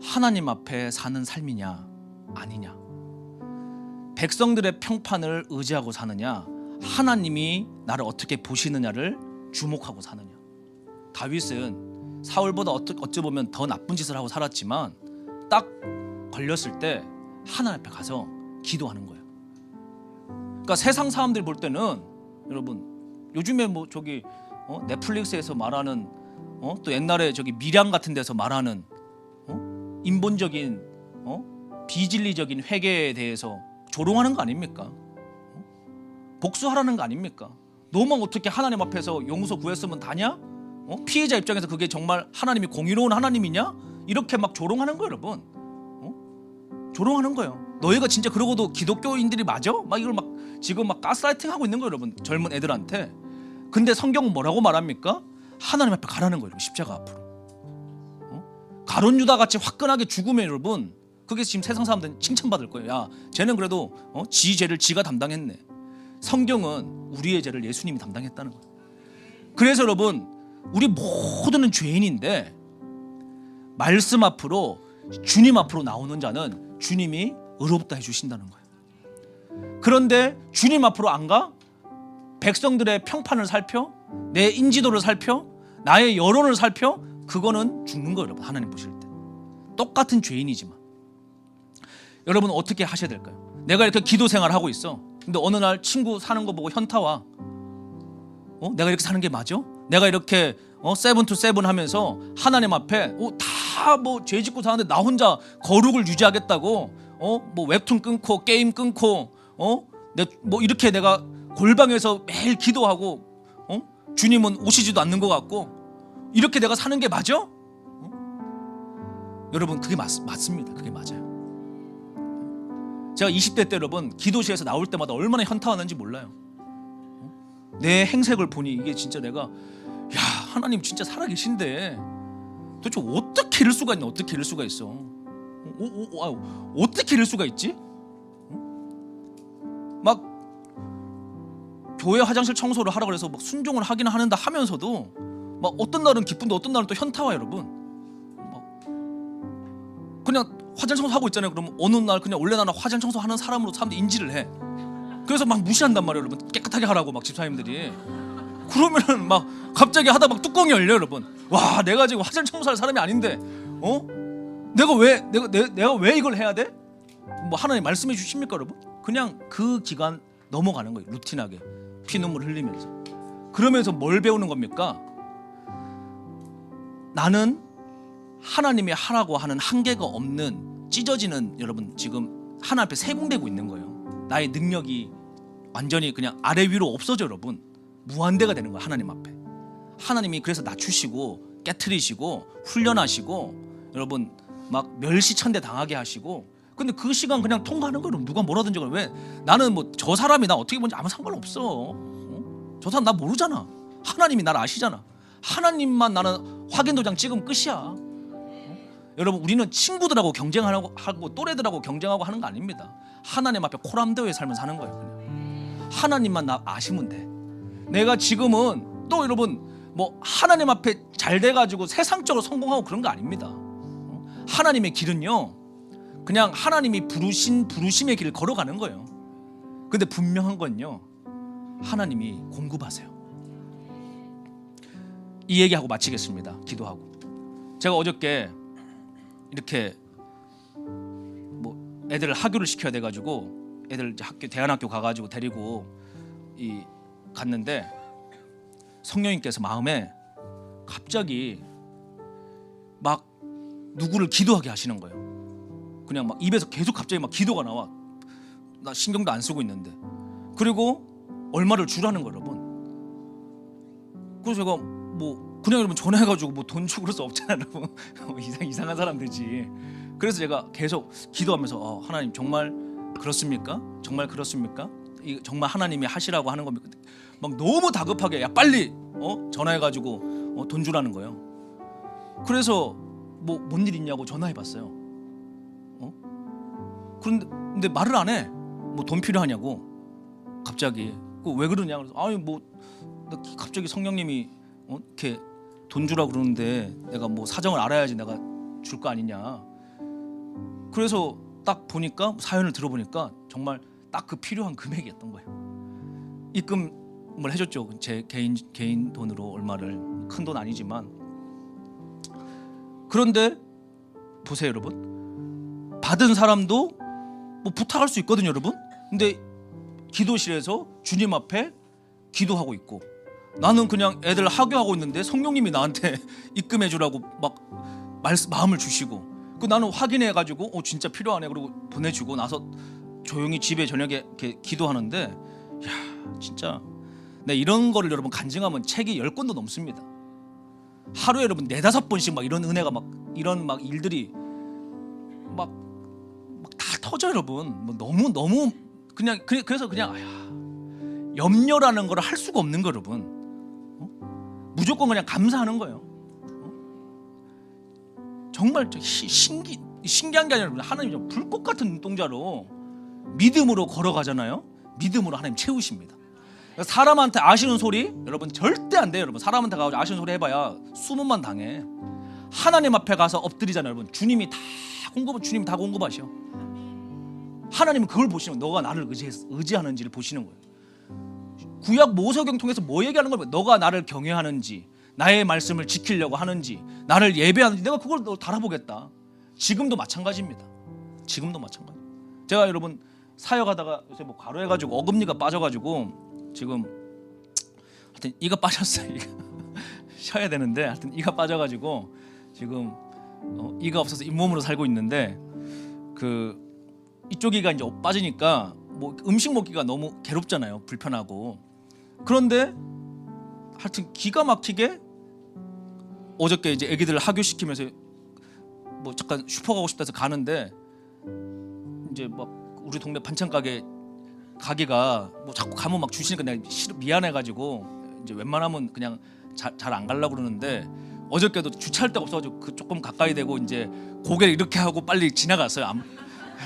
[SPEAKER 2] 하나님 앞에 사는 삶이냐 아니냐, 백성들의 평판을 의지하고 사느냐, 하나님이 나를 어떻게 보시느냐를 주목하고 사느냐. 다윗은 사울보다 어찌 보면 더 나쁜 짓을 하고 살았지만 딱 걸렸을 때 하나님 앞에 가서 기도하는 거예요. 그러니까 세상 사람들이 볼 때는 여러분 요즘에 뭐 저기 넷플릭스에서 말하는 또 옛날에 저기 밀양 같은 데서 말하는 인본적인 비진리적인 회개에 대해서 조롱하는 거 아닙니까? 복수하라는 거 아닙니까? 너만 어떻게 하나님 앞에서 용서 구했으면 다냐? 피해자 입장에서 그게 정말 하나님이 공의로운 하나님이냐? 이렇게 막 조롱하는 거예요, 여러분. 조롱하는 거예요. 너희가 진짜 그러고도 기독교인들이 맞아? 막 이걸 막 지금 막 가스라이팅 하고 있는 거예요, 여러분. 젊은 애들한테. 근데 성경은 뭐라고 말합니까? 하나님 앞에 가라는 거예요, 십자가 앞으로. 가룟 유다 같이 화끈하게 죽으면 여러분, 그게 지금 세상 사람들은 칭찬받을 거예요. 야, 쟤는 그래도 지 죄를 지가 담당했네. 성경은 우리의 죄를 예수님이 담당했다는 거예요. 그래서 여러분, 우리 모두는 죄인인데 말씀 앞으로, 주님 앞으로 나오는 자는 주님이 의롭다 해주신다는 거예요. 그런데 주님 앞으로 안 가? 백성들의 평판을 살펴, 내 인지도를 살펴, 나의 여론을 살펴, 그거는 죽는 거예요, 여러분. 하나님 보실 때 똑같은 죄인이지만. 여러분 어떻게 하셔야 될까요? 내가 이렇게 기도 생활을 하고 있어. 근데 어느 날 친구 사는 거 보고 현타 와. 내가 이렇게 사는 게 맞아? 내가 이렇게 세븐 투 세븐 하면서 하나님 앞에 다 뭐 죄 짓고 사는데 나 혼자 거룩을 유지하겠다고 뭐 웹툰 끊고 게임 끊고 뭐 이렇게 내가 골방에서 매일 기도하고 주님은 오시지도 않는 것 같고 이렇게 내가 사는 게 맞아? 여러분 그게 맞습니다. 그게 맞아요. 제가 20대 때 여러분 기도실에서 나올 때마다 얼마나 현타 왔는지 몰라요. 내 행색을 보니 이게 진짜 내가 야 하나님 진짜 살아계신데 도대체 어떻게 이럴 수가 있냐, 어떻게 이럴 수가 있어, 어떻게 이럴 수가 있지? 막 교회 화장실 청소를 하라 그래서 막 순종을 하긴 하는다 하면서도 막 어떤 날은 기쁜데 어떤 날은 또 현타와 여러분. 막 그냥 화장 청소하고 있잖아요. 그러면 어느 날 그냥 원래 나는 화장 청소하는 사람으로 사람들이 인지를 해. 그래서 막 무시한단 말이에요, 여러분. 깨끗하게 하라고 막 집사님들이. 그러면은 막 갑자기 하다 막 뚜껑이 열려, 여러분. 와, 내가 지금 화장 청소할 사람이 아닌데, 내가 왜 이걸 해야 돼? 뭐 하나님 말씀해 주십니까, 여러분? 그냥 그 기간 넘어가는 거예요, 루틴하게 피눈물 흘리면서. 그러면서 뭘 배우는 겁니까? 나는 하나님이 하라고 하는 한계가 없는 찢어지는 여러분 지금 하나님 앞에 세공되고 있는 거예요. 나의 능력이 완전히 그냥 아래 위로 없어져 여러분. 무한대가 되는 거예요, 하나님 앞에. 하나님이 그래서 낮추시고 깨트리시고 훈련하시고 여러분 막 멸시천대 당하게 하시고. 근데 그 시간 그냥 통과하는 거예요. 누가 뭐라든지. 왜? 나는 뭐 저 사람이 나 어떻게 보는지 아무 상관없어. 저 사람 나 모르잖아. 하나님이 나를 아시잖아. 하나님만 나는 확인도장 찍으면 끝이야. 여러분 우리는 친구들하고 경쟁하고 또래들하고 경쟁하고 하는 거 아닙니다. 하나님 앞에 코람대오의 삶을 사는 거예요. 그냥. 하나님만 나 아시면 돼. 내가 지금은 또 여러분 뭐 하나님 앞에 잘 돼가지고 세상적으로 성공하고 그런 거 아닙니다. 하나님의 길은요 그냥 하나님이 부르심의 길을 걸어가는 거예요. 근데 분명한 건요 하나님이 공급하세요. 이 얘기하고 마치겠습니다. 기도하고. 제가 어저께 이렇게 뭐 애들을 하교를 시켜야 돼가지고 애들 이제 대안학교 가가지고 데리고 갔는데 성령님께서 마음에 갑자기 막 누구를 기도하게 하시는 거예요. 그냥 막 입에서 계속 갑자기 막 기도가 나와. 나 신경도 안 쓰고 있는데. 그리고 얼마를 주라는 거예요, 여러분. 그래서 제가 뭐 그냥 여러분 전화해가지고 뭐 돈 주고 그럴 수 없잖아요, 여러분. 이상한 사람들이지. 그래서 제가 계속 기도하면서 하나님 정말 그렇습니까? 정말 그렇습니까? 정말 하나님이 하시라고 하는 겁니까? 막 너무 다급하게 야 빨리 전화해가지고 돈 주라는 거예요. 그래서 뭐 뭔 일 있냐고 전화해봤어요. 근데 말을 안 해. 뭐 돈 필요하냐고 갑자기. 왜 그러냐? 그래서 아니 뭐 나 갑자기 성령님이 이렇게 돈 주라 그러는데 내가 뭐 사정을 알아야지 내가 줄 거 아니냐. 그래서 딱 보니까 사연을 들어보니까 정말 딱 그 필요한 금액이었던 거예요. 입금을 해줬죠. 제 개인 돈으로 얼마를. 큰 돈 아니지만. 그런데 보세요 여러분, 받은 사람도 뭐 부탁할 수 있거든요 여러분. 근데 기도실에서 주님 앞에 기도하고 있고 나는 그냥 애들 학교하고 있는데 성령님이 나한테 입금해 주라고 막 마음을 주시고 나는 확인해가지고 진짜 필요하네 그러고 보내주고 나서 조용히 집에 저녁에 이렇게 기도하는데 야 진짜 네, 이런 거를 여러분 간증하면 책이 10권도 넘습니다. 하루에 여러분 4-5번씩 막 이런 은혜가 막 이런 막 일들이 막 다 터져 여러분. 뭐 너무 그냥 그래서 그냥 염려라는 걸 할 수가 없는 거 여러분. 무조건 그냥 감사하는 거예요. 정말 신기한 게 아니라 여러분, 하나님이 불꽃 같은 눈동자로 믿음으로 걸어가잖아요. 믿음으로 하나님 채우십니다. 사람한테 아쉬운 소리 여러분 절대 안 돼요. 여러분 사람한테 가서 아쉬운 소리 해봐야 수문만 당해. 하나님 앞에 가서 엎드리잖아요 여러분. 주님이 다 공급하셔. 하나님은 그걸 보시는 거예요. 너가 나를 의지하는지를 보시는 거예요. 구약 모세오경 통해서 뭐 얘기하는 거예요? 너가 나를 경외하는지, 나의 말씀을 지키려고 하는지, 나를 예배하는지 내가 그걸 너 달아보겠다. 지금도 마찬가지입니다. 지금도 마찬가지. 제가 여러분 사역하다가 요새 뭐 과로해가지고 어금니가 빠져가지고 지금 하여튼 이가 빠졌어요. 이가 쉬어야 되는데 하여튼 이가 빠져가지고 지금 이가 없어서 잇몸으로 살고 있는데 이쪽 이가 이제 빠지니까 뭐 음식 먹기가 너무 괴롭잖아요. 불편하고. 그런데 하여튼 기가 막히게 어저께 이제 애기들 학교시키면서 뭐 잠깐 슈퍼 가고 싶다 해서 가는데 이제 막 우리 동네 반찬 가게가 뭐 자꾸 가면 막 주시니까 내가 미안해가지고 이제 웬만하면 그냥 잘 안 가려고 그러는데 어저께도 주차할 데가 없어가지고 조금 가까이 되고 이제 고개를 이렇게 하고 빨리 지나갔어요.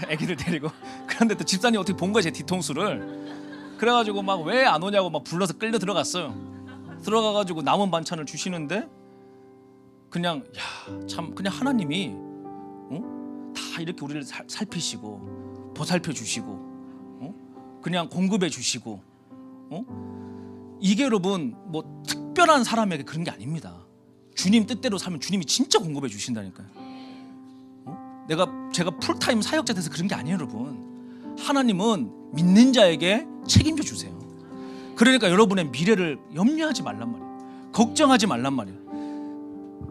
[SPEAKER 2] 애기들 데리고. 그런데 또 집사님이 어떻게 본 거야 제 뒤통수를. 그래가지고 막 왜 안 오냐고 막 불러서 끌려 들어갔어요. 들어가가지고 남은 반찬을 주시는데 그냥 참 그냥 하나님이 다 이렇게 우리를 살피시고 보살펴 주시고 그냥 공급해 주시고 이게 여러분 뭐 특별한 사람에게 그런 게 아닙니다. 주님 뜻대로 살면 주님이 진짜 공급해 주신다니까요. 제가 풀타임 사역자 돼서 그런 게 아니에요 여러분. 하나님은 믿는 자에게 책임져 주세요. 그러니까 여러분의 미래를 염려하지 말란 말이에요. 걱정하지 말란 말이에요.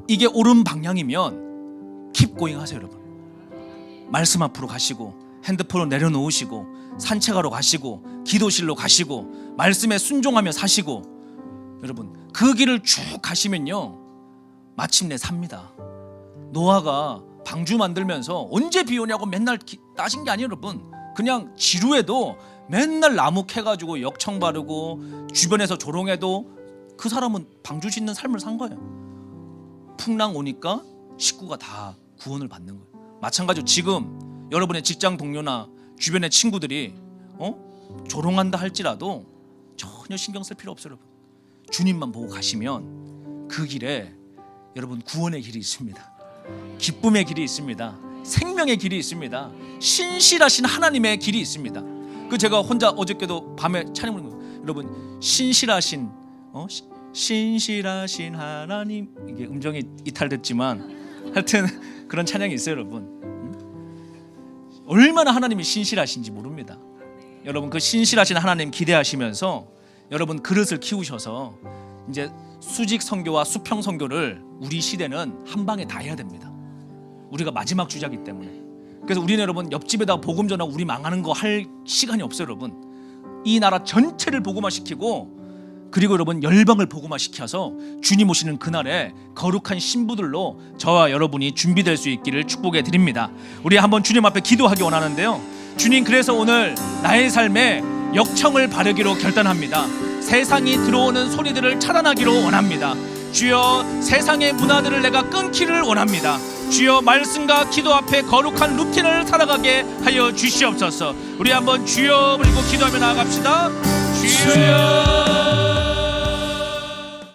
[SPEAKER 2] 이게 옳은 방향이면 keep going 하세요 여러분. 말씀 앞으로 가시고 핸드폰을 내려놓으시고 산책하러 가시고 기도실로 가시고 말씀에 순종하며 사시고 여러분 그 길을 쭉 가시면요 마침내 삽니다. 노아가 방주 만들면서 언제 비 오냐고 맨날 따진 게 아니에요 여러분. 그냥 지루해도 맨날 나무 캐가지고 역청 바르고 주변에서 조롱해도 그 사람은 방주 짓는 삶을 산 거예요. 풍랑 오니까 식구가 다 구원을 받는 거예요. 마찬가지로 지금 여러분의 직장 동료나 주변의 친구들이 조롱한다 할지라도 전혀 신경 쓸 필요 없어요 여러분. 주님만 보고 가시면 그 길에 여러분 구원의 길이 있습니다. 기쁨의 길이 있습니다. 생명의 길이 있습니다. 신실하신 하나님의 길이 있습니다. 제가 혼자 어저께도 밤에 찬양을 부르는 여러분 신실하신 신실하신 하나님 이게 음정이 이탈됐지만 하여튼 그런 찬양이 있어요 여러분. 얼마나 하나님이 신실하신지 모릅니다. 여러분 그 신실하신 하나님 기대하시면서 여러분 그릇을 키우셔서 이제 수직 선교와 수평 선교를 우리 시대는 한 방에 다 해야 됩니다. 우리가 마지막 주자기 때문에. 그래서 우리는 여러분 옆집에다 복음 전하고 우리 망하는 거 할 시간이 없어요 여러분. 이 나라 전체를 복음화시키고 그리고 여러분 열방을 복음화시켜서 주님 오시는 그날에 거룩한 신부들로 저와 여러분이 준비될 수 있기를 축복해 드립니다. 우리 한번 주님 앞에 기도하기 원하는데요. 주님, 그래서 오늘 나의 삶에 역청을 바르기로 결단합니다. 세상이 들어오는 소리들을 차단하기로 원합니다. 주여, 세상의 문화들을 내가 끊기를 원합니다. 주여, 말씀과 기도 앞에 거룩한 루틴을 살아가게 하여 주시옵소서. 우리 한번 주여 불고 기도하며 나아갑시다. 주여